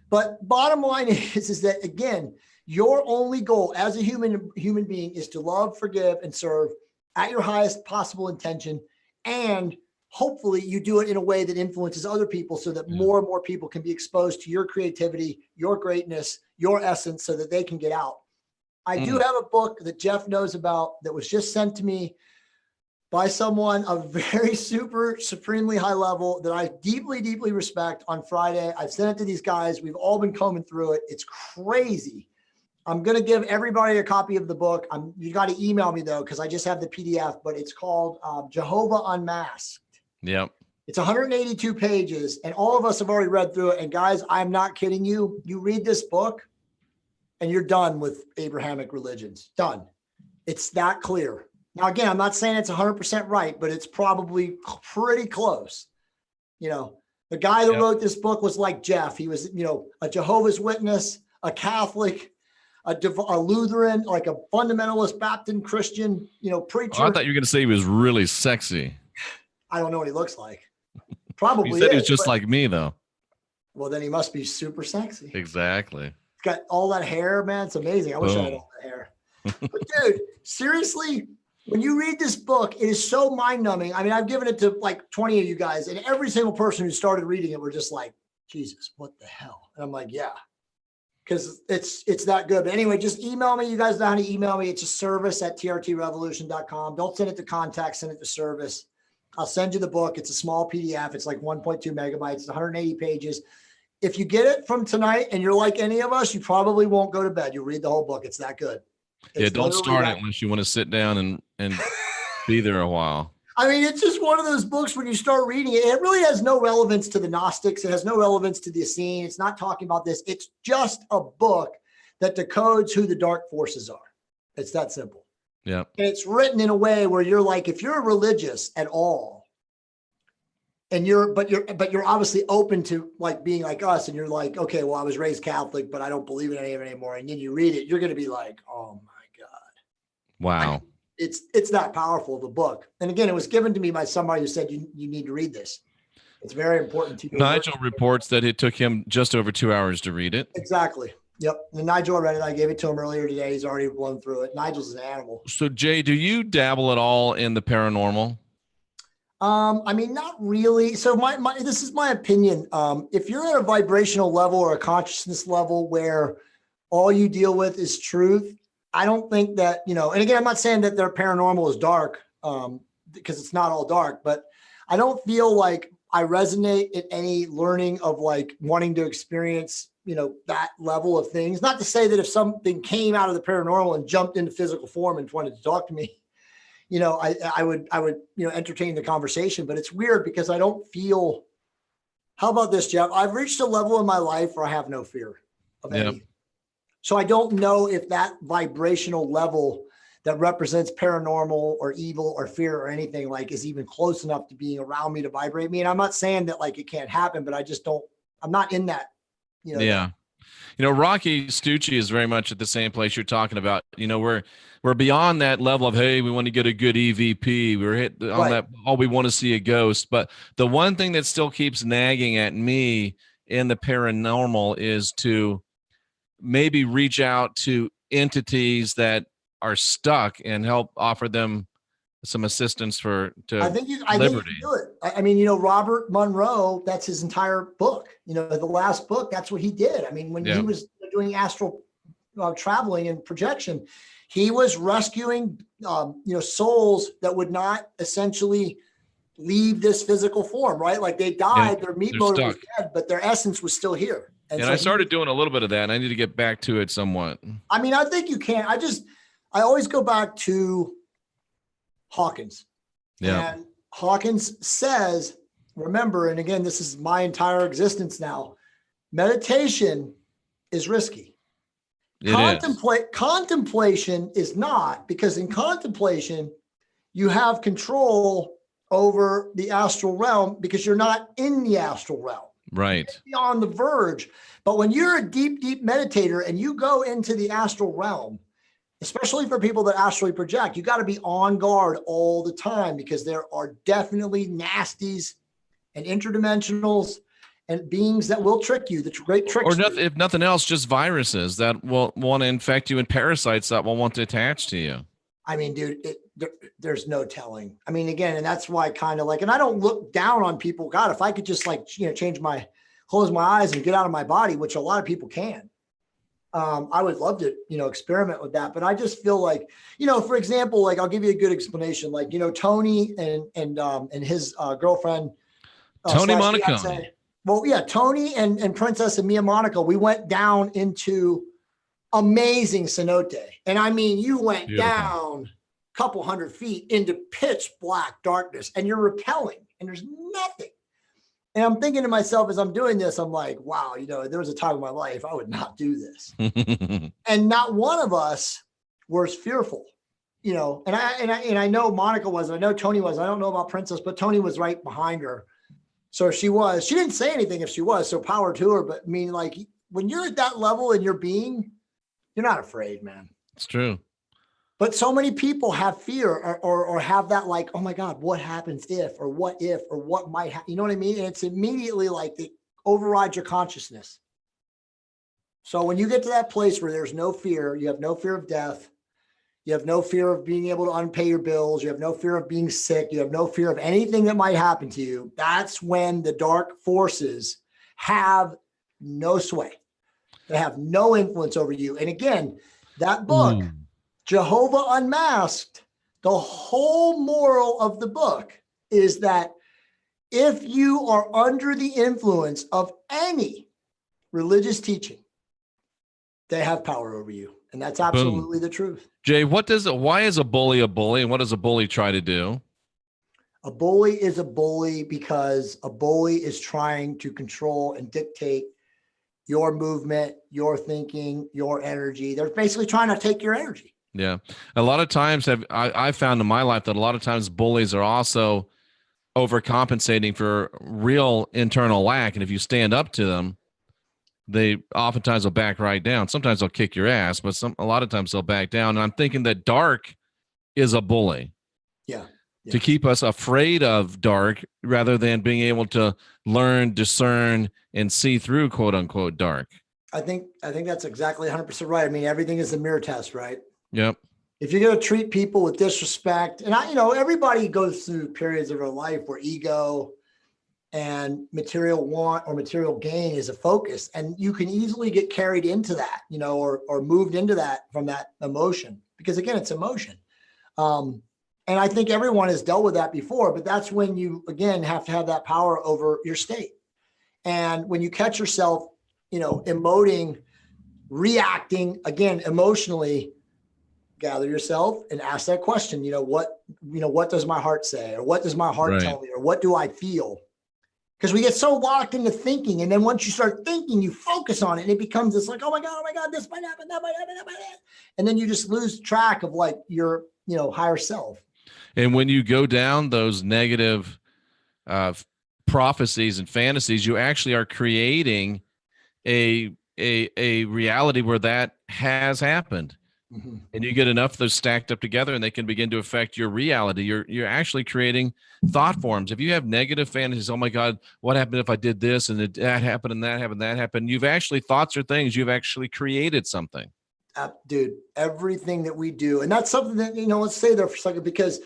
But bottom line is that, again, your only goal as a human being is to love, forgive, and serve at your highest possible intention. And hopefully you do it in a way that influences other people so that more and more people can be exposed to your creativity, your greatness, your essence, so that they can get out. I do have a book that Jeff knows about that was just sent to me by someone of very supremely high level that I deeply, deeply respect on Friday. I've sent it to these guys. We've all been combing through it. It's crazy. I'm going to give everybody a copy of the book. You got to email me though, because I just have the PDF, but it's called Jehovah Unmasked. Yep. It's 182 pages, and all of us have already read through it. And guys, I'm not kidding you. You read this book and you're done with Abrahamic religions. Done. It's that clear. Now, again, I'm not saying it's 100% right, but it's probably pretty close. The guy that wrote this book was like Jeff. He was, a Jehovah's Witness, a Catholic, a Lutheran, like a fundamentalist Baptist Christian, preacher. Oh, I thought you were going to say he was really sexy. I don't know what he looks like. Probably. He said he's just like me, though. Well, then he must be super sexy. Exactly. He's got all that hair, man. It's amazing. I wish I had all that hair. But dude, seriously, when you read this book, it is so mind-numbing. I mean, I've given it to like 20 of you guys, and every single person who started reading it were just like, Jesus, what the hell? And I'm like, yeah, because it's that good. But anyway, just email me. You guys know how to email me. It's a service@trtrevolution.com. Don't send it to contact, send it to service. I'll send you the book. It's a small PDF. It's like 1.2 megabytes, it's 180 pages. if you get it from tonight and you're like any of us, you probably won't go to bed. You read the whole book. It's that good. It's don't start it unless you want to sit down and be there a while. I mean, it's just one of those books when you start reading it, it really has no relevance to the Gnostics. It has no relevance to the Essene. It's not talking about this. It's just a book that decodes who the dark forces are. It's that simple. Yeah. And it's written in a way where you're like, if you're religious at all, and you're obviously open to like being like us, and you're like, okay, well, I was raised Catholic, but I don't believe in any of it anymore. And then you read it, you're going to be like, oh my God. Wow. It's that powerful of a book. And again, it was given to me by somebody who said, you need to read this. It's very important to you. Nigel reports that it took him just over 2 hours to read it. Exactly. Yep. And Nigel read it. I gave it to him earlier today. He's already blown through it. Nigel's an animal. So Jay, do you dabble at all in the paranormal? I mean, not really. So this is my opinion. If you're at a vibrational level or a consciousness level where all you deal with is truth, I don't think that, and again, I'm not saying that their paranormal is dark, because it's not all dark, but I don't feel like I resonate in any learning of like wanting to experience, that level of things. Not to say that if something came out of the paranormal and jumped into physical form and wanted to talk to me, I would entertain the conversation, but it's weird because I don't feel, how about this, Jeff? I've reached a level in my life where I have no fear of anything. So I don't know if that vibrational level that represents paranormal or evil or fear or anything like is even close enough to being around me to vibrate me. And I'm not saying that like it can't happen, but I'm not in that, Yeah. Rocky Stucci is very much at the same place you're talking about. We're beyond that level of, hey, we want to get a good EVP. We're hit on that. Oh, we want to see a ghost. But the one thing that still keeps nagging at me in the paranormal is to maybe reach out to entities that are stuck and help offer them some assistance I think you do it. I mean, Robert Monroe, that's his entire book. The last book, that's what he did. I mean, when he was doing astral traveling and projection, he was rescuing, souls that would not essentially leave this physical form, right? Like they died, their meat motor was dead, but their essence was still here. And so I started doing a little bit of that, and I need to get back to it somewhat. I mean, I think you can. I always go back to Hawkins. Yeah. And Hawkins says, remember, and again, this is my entire existence now, meditation is risky. Contemplation is not, because in contemplation, you have control over the astral realm because you're not in the astral realm. Right. You're on the verge. But when you're a deep, deep meditator and you go into the astral realm, especially for people that astrally project, you got to be on guard all the time because there are definitely nasties and interdimensionals and beings that will trick you. The great tricks. Or if nothing else, just viruses that will want to infect you and parasites that will want to attach to you. I mean, dude, there's no telling. I mean, again, and that's why kind of like, and I don't look down on people. God, if I could just like, close my eyes and get out of my body, which a lot of people can. I would love to, experiment with that. But I just feel like, for example, like I'll give you a good explanation. Like, Tony and his girlfriend, Tony Monaco. Well, yeah, Tony and Princess and Mia Monaco, we went down into amazing cenote. And I mean, you went down a couple 100 feet into pitch black darkness and you're repelling and there's nothing. And I'm thinking to myself, as I'm doing this, I'm like, wow, there was a time in my life I would not do this. And not one of us was fearful, and I know Monica was, and I know Tony was, I don't know about Princess, but Tony was right behind her. So she didn't say anything if she was, so power to her. But I mean, like when you're at that level in your being, you're not afraid, man. It's true. But so many people have fear or have that like, oh my God, what happens if, or what might happen? You know what I mean? And it's immediately like they override your consciousness. So when you get to that place where there's no fear, you have no fear of death, you have no fear of being able to unpay your bills, you have no fear of being sick, you have no fear of anything that might happen to you. That's when the dark forces have no sway. They have no influence over you. And again, that book, Jehovah Unmasked, the whole moral of the book is that if you are under the influence of any religious teaching, they have power over you. And that's absolutely the truth. Jay, why is a bully and what does a bully try to do? A bully is a bully because a bully is trying to control and dictate your movement, your thinking, your energy. They're basically trying to take your energy. Yeah. A lot of times I found in my life that a lot of times bullies are also overcompensating for real internal lack. And if you stand up to them, they oftentimes will back right down. Sometimes they'll kick your ass, but a lot of times they'll back down. And I'm thinking that dark is a bully. Yeah. To keep us afraid of dark rather than being able to learn, discern, and see through quote unquote dark. I think that's exactly 100% right. I mean, everything is a mirror test, right? Yep. If you're going to treat people with disrespect, and everybody goes through periods of their life where ego and material want or material gain is a focus, and you can easily get carried into that, or moved into that from that emotion, because again, it's emotion. And I think everyone has dealt with that before, but that's when you, again, have to have that power over your state. And when you catch yourself, emoting, reacting, again, emotionally, gather yourself and ask that question, what does my heart say? Or what does my heart tell me? Or what do I feel? Because we get so locked into thinking. And then once you start thinking, you focus on it and it becomes this like, oh my God, this might happen, that might happen, that might happen. And then you just lose track of like your, higher self. And when you go down those negative prophecies and fantasies, you actually are creating a reality where that has happened. Mm-hmm. And you get enough of those stacked up together and they can begin to affect your reality. You're actually creating thought forms. If you have negative fantasies, oh my God, what happened if I did this and that happened and that happened, that happened. You've actually, thoughts are things, you've actually created something. Dude, everything that we do. And that's something that, let's stay there for a second, because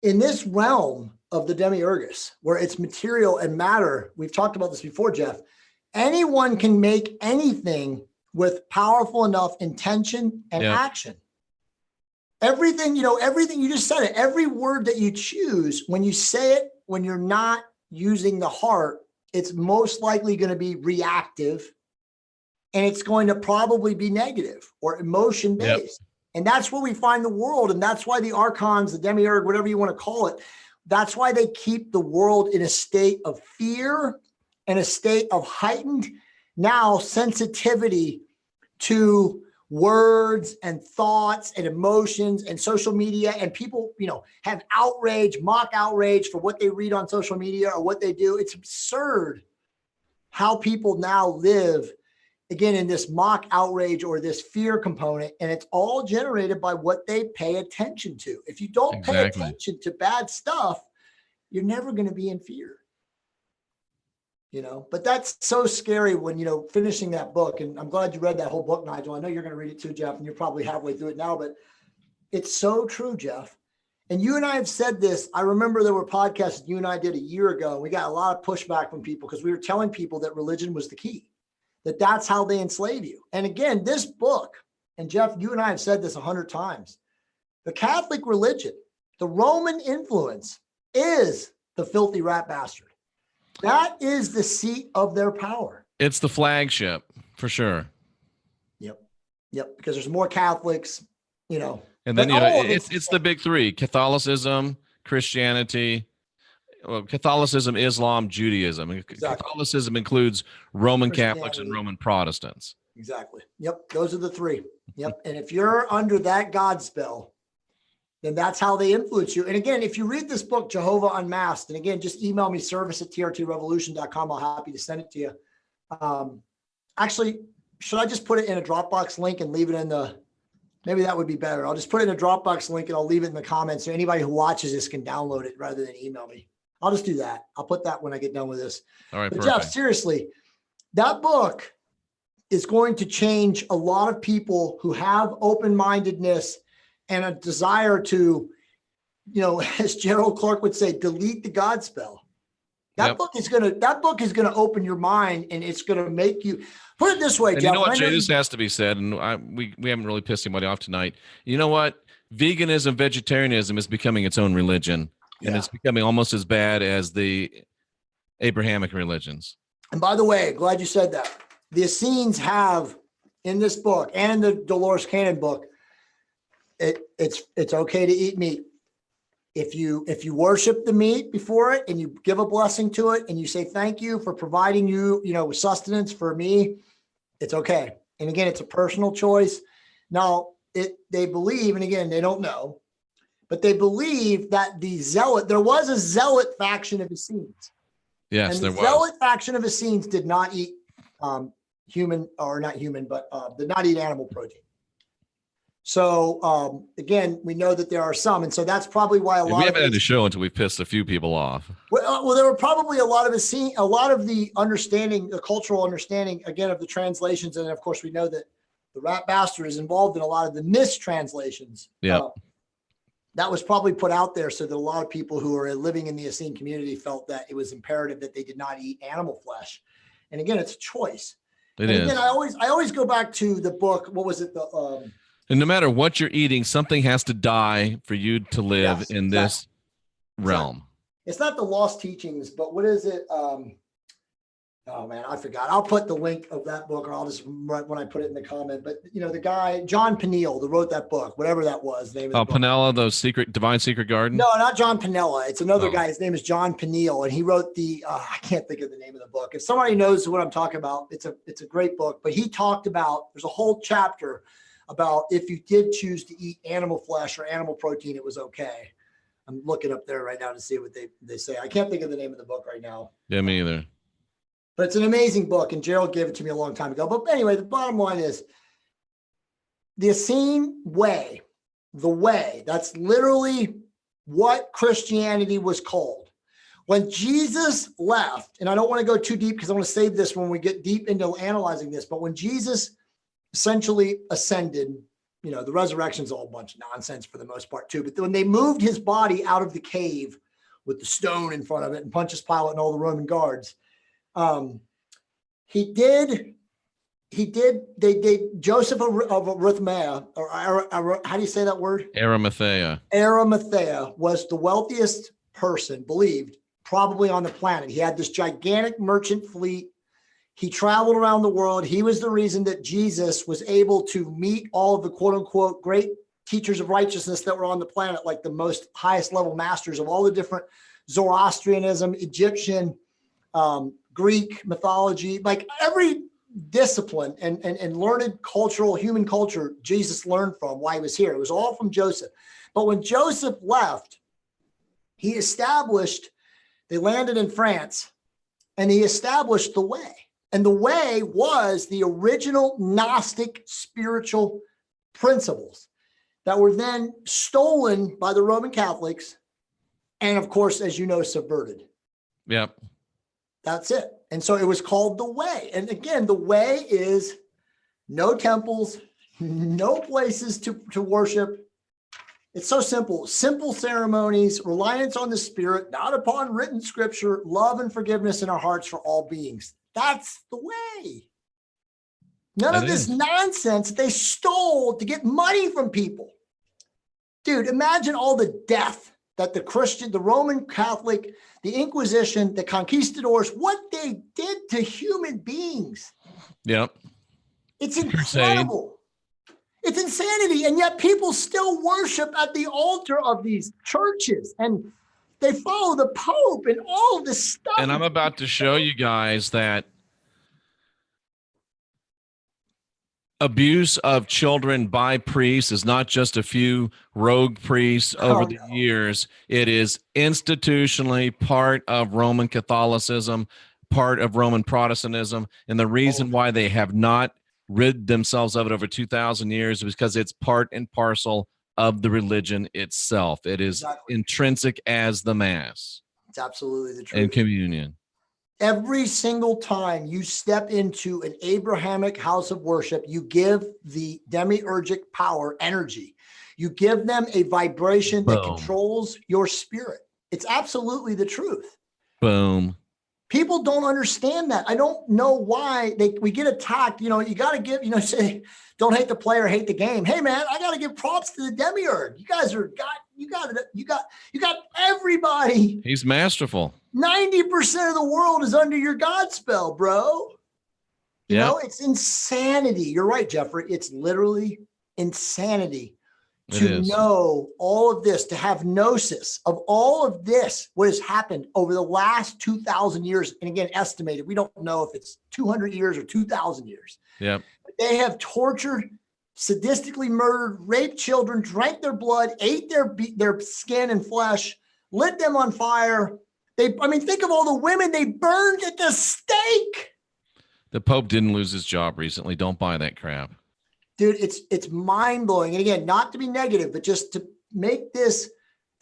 in this realm of the demiurgus, where it's material and matter, we've talked about this before, Jeff, anyone can make anything with powerful enough intention and action. Everything, everything you just said it, every word that you choose, when you say it, when you're not using the heart, it's most likely going to be reactive, and it's going to probably be negative or emotion based. Yep. And that's where we find the world. And that's why the archons, the demiurge, whatever you want to call it, that's why they keep the world in a state of fear and a state of heightened now sensitivity to words and thoughts and emotions and social media. And people, have outrage, mock outrage for what they read on social media or what they do. It's absurd how people now live, again, in this mock outrage or this fear component, and it's all generated by what they pay attention to. If you don't pay attention to bad stuff, you're never going to be in fear. But that's so scary when, finishing that book, and I'm glad you read that whole book, Nigel. I know you're going to read it too, Jeff, and you're probably halfway through it now, but it's so true, Jeff. And you and I have said this. I remember there were podcasts that you and I did a year ago, and we got a lot of pushback from people because we were telling people that religion was the key. That's how they enslave you. And again, this book, and Jeff, you and I have said this 100 times, the Catholic religion, the Roman influence is the filthy rat bastard. That is the seat of their power. It's the flagship for sure. Yep. Because there's more Catholics, And then, it's the big three: Catholicism, Christianity, Catholicism, Islam, Judaism. Exactly. Catholicism includes Roman Catholics and Roman Protestants. Exactly. Yep. Those are the three. Yep. And if you're under that God spell, then that's how they influence you. And again, if you read this book, Jehovah Unmasked, and again, just email me, service@trtrevolution.com. I'm happy to send it to you. Actually, should I just put it in a Dropbox link and leave it in maybe that would be better. I'll just put it in a Dropbox link and I'll leave it in the comments so anybody who watches this can download it rather than email me. I'll just do that. I'll put that when I get done with this. All right. But Jeff, seriously, that book is going to change a lot of people who have open-mindedness and a desire to, as Gerald Clark would say, delete the God spell. That book is going to open your mind, and it's going to make you put it this way, Jeff. You know what, Jay, this has to be said, and we haven't really pissed anybody off tonight. You know what? Veganism, vegetarianism is becoming its own religion, and it's becoming almost as bad as the Abrahamic religions. And by the way, glad you said that, the Essenes have in this book and in the Dolores Cannon book, it's okay to eat meat. If you worship the meat before it and you give a blessing to it and you say, thank you for providing with sustenance for me, it's okay. And again, it's a personal choice. Now they believe, and again, they don't know, but they believe that there was a zealot faction of Essenes. Yes, and there the was. zealot faction of Essenes did not eat did not eat animal protein. So again, we know that there are some, and so that's probably why we haven't had the show until we pissed a few people off. Well, there were probably a lot of the understanding, the cultural understanding, again, of the translations, and of course, we know that the Rat Bastard is involved in a lot of the mistranslations. Yeah, that was probably put out there so that a lot of people who are living in the Essene community felt that it was imperative that they did not eat animal flesh. And again, it's a choice. It is. Again, I always go back to the book. What was it? And no matter what you're eating, something has to die for you to live in this realm. It's not the Lost Teachings, but what is it? Oh man, I forgot. I'll put the link of that book, or I'll just write when I put it in the comment. But the guy, John Peniel, that wrote that book, whatever that was, the name of the book. Penella, the Divine Secret Garden? No, not John Peniel. It's another guy. His name is John Peniel, and he wrote the I can't think of the name of the book. If somebody knows what I'm talking about, it's a great book. But he talked about, there's a whole chapter about if you did choose to eat animal flesh or animal protein, it was okay. I'm looking up there right now to see what they say. I can't think of the name of the book right now. Yeah, me either. But it's an amazing book, and Gerald gave it to me a long time ago. But anyway, the bottom line is the Essene way, that's literally what Christianity was called. When Jesus left, and I don't want to go too deep because I want to save this when we get deep into analyzing this, but when Jesus essentially ascended, the resurrection's all a bunch of nonsense for the most part too, but when they moved his body out of the cave with the stone in front of it and Pontius Pilate and all the Roman guards, Joseph of Arimathea, or how do you say that word? Arimathea was the wealthiest person, believed, probably on the planet. He had this gigantic merchant fleet. He traveled around the world. He was the reason that Jesus was able to meet all of the quote unquote great teachers of righteousness that were on the planet, like the most highest level masters of all the different Zoroastrianism, Egyptian, Greek mythology, like every discipline and learned human culture Jesus learned from while he was here. It was all from Joseph. But when Joseph left, they landed in France, and he established the way. And the way was the original Gnostic spiritual principles that were then stolen by the Roman Catholics and, of course, as you know, subverted. Yep. That's it. And so it was called the way. And again, the way is no temples, no places to worship. It's so simple. Simple ceremonies, reliance on the Spirit, not upon written scripture, love and forgiveness in our hearts for all beings. That's the way. None of this nonsense they stole to get money from people. Dude, imagine all the death that the Roman Catholic, the Inquisition, the conquistadors, what they did to human beings. Yep. It's incredible. It's insanity. And yet people still worship at the altar of these churches, and they follow the Pope and all of this stuff. And I'm about to show you guys that abuse of children by priests is not just a few rogue priests over the years. It is institutionally part of Roman Catholicism, part of Roman Protestantism. And the reason why they have not rid themselves of it over 2,000 years is because it's part and parcel of the religion itself. It is intrinsic as the Mass. It's absolutely the truth. And communion. Every single time you step into an Abrahamic house of worship, you give the demiurgic power energy. You give them a vibration that controls your spirit. It's absolutely the truth. Boom. People don't understand that. I don't know why we get attacked. You got to give, say, don't hate the player, hate the game. Hey man, I got to give props to the demiurge. You guys you got everybody. He's masterful. 90% of the world is under your God spell, bro. You know, it's insanity. You're right, Jeffrey. It's literally insanity to know all of this, to have gnosis of all of this, what has happened over the last 2,000 years. And again, estimated, we don't know if it's 200 years or 2,000 years. Yeah. They have tortured, sadistically murdered, raped children, drank their blood, ate their skin and flesh, lit them on fire. Think of all the women they burned at the stake. The Pope didn't lose his job recently. Don't buy that crap. Dude, it's mind-blowing. And again, not to be negative, but just to make this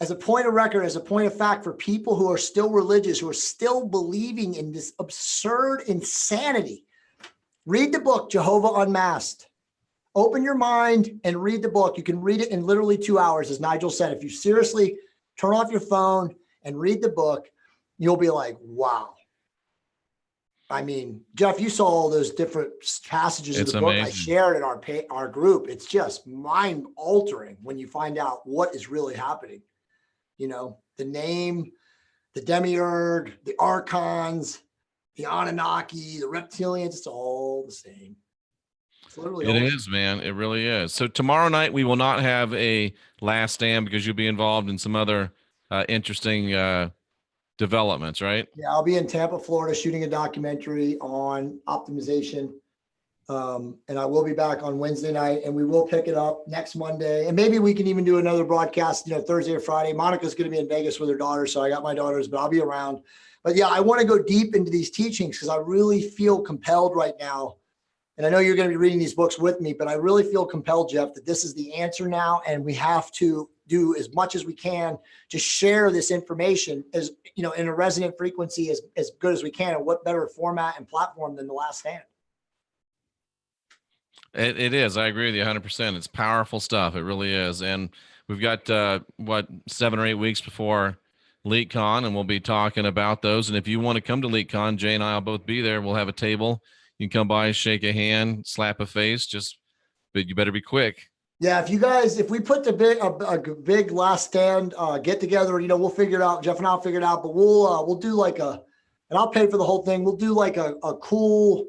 as a point of record, as a point of fact for people who are still religious, who are still believing in this absurd insanity. Read the book, Jehovah Unmasked. Open your mind and read the book. You can read it in literally 2 hours, as Nigel said. If you seriously turn off your phone and read the book, you'll be like, wow. I mean, Jeff, you saw all those different passages of the book I shared in our group. It's just mind altering when you find out what is really happening. You know, the name, the demiurge, the archons, the Anunnaki, the reptilians, it's all the same. It's literally it is, man. It really is. So tomorrow night we will not have a last stand because you'll be involved in some other interesting developments, right? Yeah, I'll be in Tampa, Florida, shooting a documentary on optimization. And I will be back on Wednesday night, and we will pick it up next Monday. And maybe we can even do another broadcast, Thursday or Friday. Monica's going to be in Vegas with her daughter, so I got my daughters, but I'll be around. But yeah, I want to go deep into these teachings because I really feel compelled right now. And I know you're going to be reading these books with me, but I really feel compelled, Jeff, that this is the answer now. And we have to do as much as we can to share this information as, in a resonant frequency as good as we can. And what better format and platform than The Last Stand? It is. I agree with you 100%. It's powerful stuff. It really is. And we've got, 7 or 8 weeks before LeakCon, and we'll be talking about those. And if you want to come to LeakCon, Jay and I will both be there. We'll have a table. You can come by, shake a hand, slap a face, but you better be quick. Yeah, if we put a big Last Stand get together, we'll figure it out. Jeff and I'll figure it out, but we'll do and I'll pay for the whole thing. We'll do a cool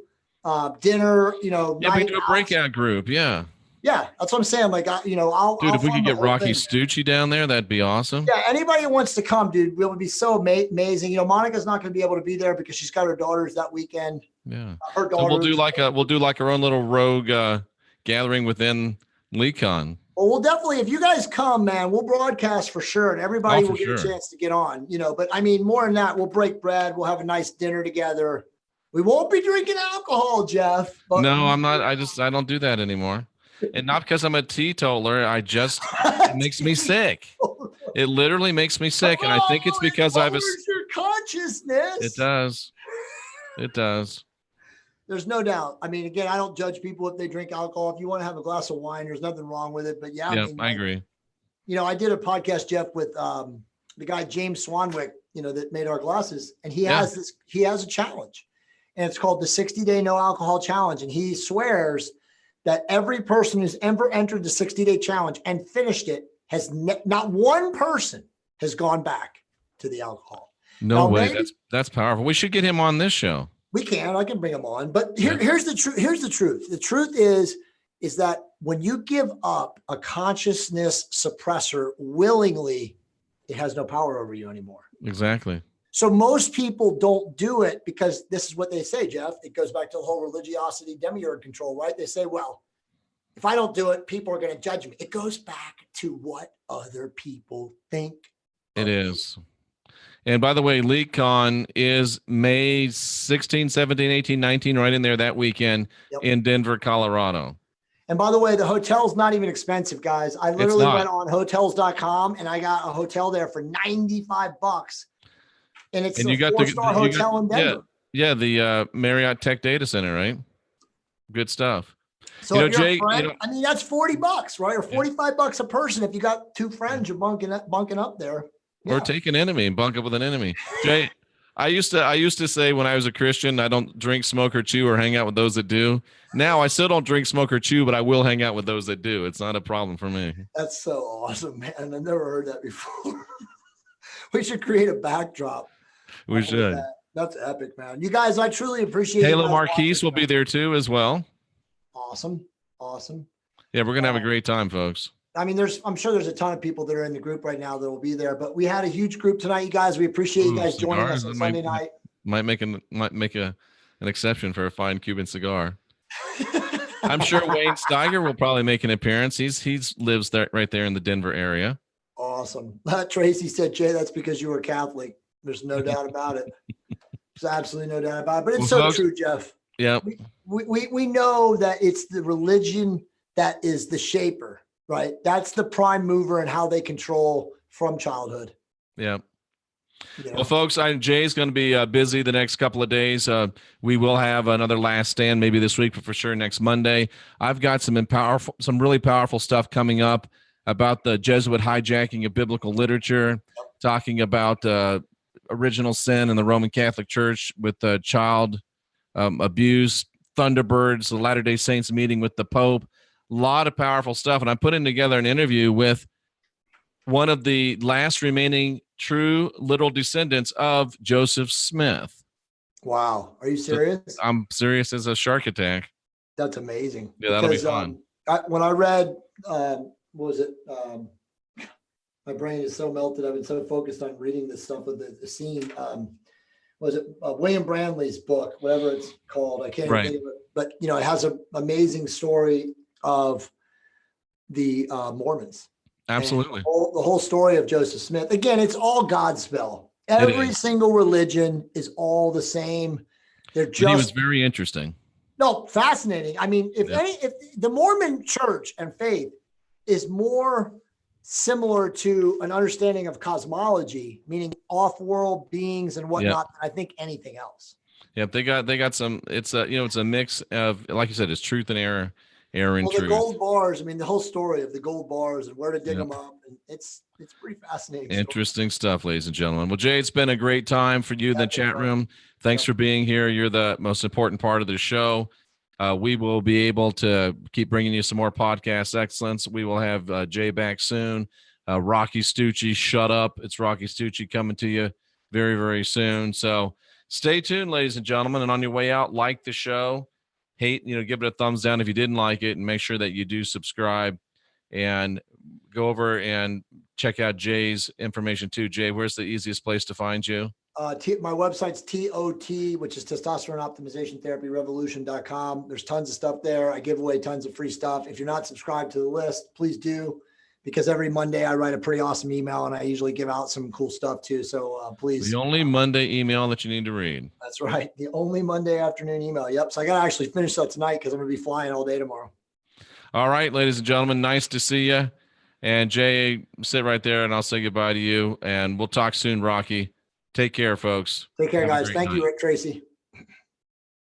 dinner, Yeah, we do a breakout group. Yeah. Yeah, that's what I'm saying. Dude, if we could get Rocky Stucci down there, that'd be awesome. Yeah, anybody who wants to come, dude, it would be so amazing. Monica's not going to be able to be there because she's got her daughters that weekend. Yeah, her daughters. So we'll do our own little rogue gathering within LeakCon. Well, we'll definitely, if you guys come, man, we'll broadcast for sure, and everybody will get a chance to get on. But I mean, more than that, we'll break bread. We'll have a nice dinner together. We won't be drinking alcohol, Jeff. No, I'm not. I don't do that anymore. And not because I'm a teetotaler. It makes me sick. It literally makes me sick. And I think it's because your consciousness. It does. It does. There's no doubt. I mean, again, I don't judge people if they drink alcohol. If you want to have a glass of wine, there's nothing wrong with it. But yeah, I agree. I did a podcast, Jeff, with the guy, James Swanwick, that made our glasses. And he has a challenge. And it's called the 60-day no alcohol challenge. And he swears that every person who's ever entered the 60-day challenge and finished it has not one person has gone back to the alcohol. No way. That's powerful. We should get him on this show. We can. I can bring him on. But here's the truth. Here's the truth. The truth is that when you give up a consciousness suppressor willingly, it has no power over you anymore. Exactly. So most people don't do it because this is what they say, Jeff. It goes back to the whole religiosity, demiurge control, right? They say, well, if I don't do it, people are going to judge me. It goes back to what other people think. It is. And by the way, LeakCon is May 16, 17, 18, 19, right in there that weekend in Denver, Colorado. And by the way, the hotel's not even expensive, guys. I literally went on hotels.com and I got a hotel there for $95. And it's a 4-star hotel in Denver. Yeah, the Marriott Tech Data Center, right? Good stuff. So Jay, that's $40, right? Or $45 a person if you got two friends you're bunking up there. Or take an enemy and bunk up with an enemy. Jay, I used to say when I was a Christian, I don't drink, smoke, or chew or hang out with those that do. Now I still don't drink, smoke, or chew, but I will hang out with those that do. It's not a problem for me. That's so awesome, man. I've never heard that before. We should create a backdrop. We should. That's epic, man. You guys, I truly appreciate Halo Marquise will be there too as well. Awesome. Yeah, we're gonna have a great time, folks. I mean, I'm sure there's a ton of people that are in the group right now that will be there, but we had a huge group tonight, you guys. We appreciate you guys joining us on Sunday night. Might make an exception for a fine Cuban cigar. I'm sure Wayne Steiger will probably make an appearance. He's lives there right there in the Denver area. Awesome. Tracy said, Jay, that's because you were Catholic. There's no doubt about it. There's absolutely no doubt about it. But it's folks, true, Jeff. Yeah. We know that it's the religion that is the shaper, right? That's the prime mover and how they control from childhood. Yeah. Well, folks, Jay's going to be busy the next couple of days. We will have another Last Stand maybe this week, but for sure next Monday. I've got some really powerful stuff coming up about the Jesuit hijacking of biblical literature, talking about original sin in the Roman Catholic Church with child abuse, Thunderbirds, the Latter-day Saints meeting with the Pope. A lot of powerful stuff. And I'm putting together an interview with one of the last remaining true literal descendants of Joseph Smith. Wow. Are you serious? So I'm serious as a shark attack. That's amazing. Yeah, that'll be fun. When I read, what was it? My brain is so melted. I've been so focused on reading this stuff with the scene. Was it William Brandley's book, whatever it's called? I can't even think of it. But, it has an amazing story of the Mormons. Absolutely. The whole story of Joseph Smith. Again, it's all Godspell. Every single religion is all the same. He was very interesting. No, fascinating. I mean, if the Mormon church and faith is more similar to an understanding of cosmology, meaning off-world beings and whatnot, than I think anything else. Yep, they got some. It's a mix of, like you said, it's truth and error and truth. The gold bars. I mean, the whole story of the gold bars and where to dig them up, and it's pretty fascinating. Interesting stuff, ladies and gentlemen. Well, Jay, it's been a great time for you in the chat room. Thanks for being here. You're the most important part of the show. We will be able to keep bringing you some more podcast excellence. We will have Jay back soon. Rocky Stucci, shut up. It's Rocky Stucci coming to you very, very soon. So stay tuned, ladies and gentlemen. And on your way out, like the show. Give it a thumbs down if you didn't like it, and make sure that you do subscribe and go over and check out Jay's information too. Jay, where's the easiest place to find you? My website's TOT, which is Testosterone Optimization Therapy Revolution.com. There's tons of stuff there. I give away tons of free stuff. If you're not subscribed to the list, please do, because every Monday I write a pretty awesome email, and I usually give out some cool stuff too. So please. The only Monday email that you need to read. That's right. The only Monday afternoon email. Yep. So I got to actually finish that tonight because I'm going to be flying all day tomorrow. All right, ladies and gentlemen, nice to see you. And Jay, sit right there, and I'll say goodbye to you. And we'll talk soon, Rocky. Take care, folks. Take care, guys. Thank you, Rick Tracy.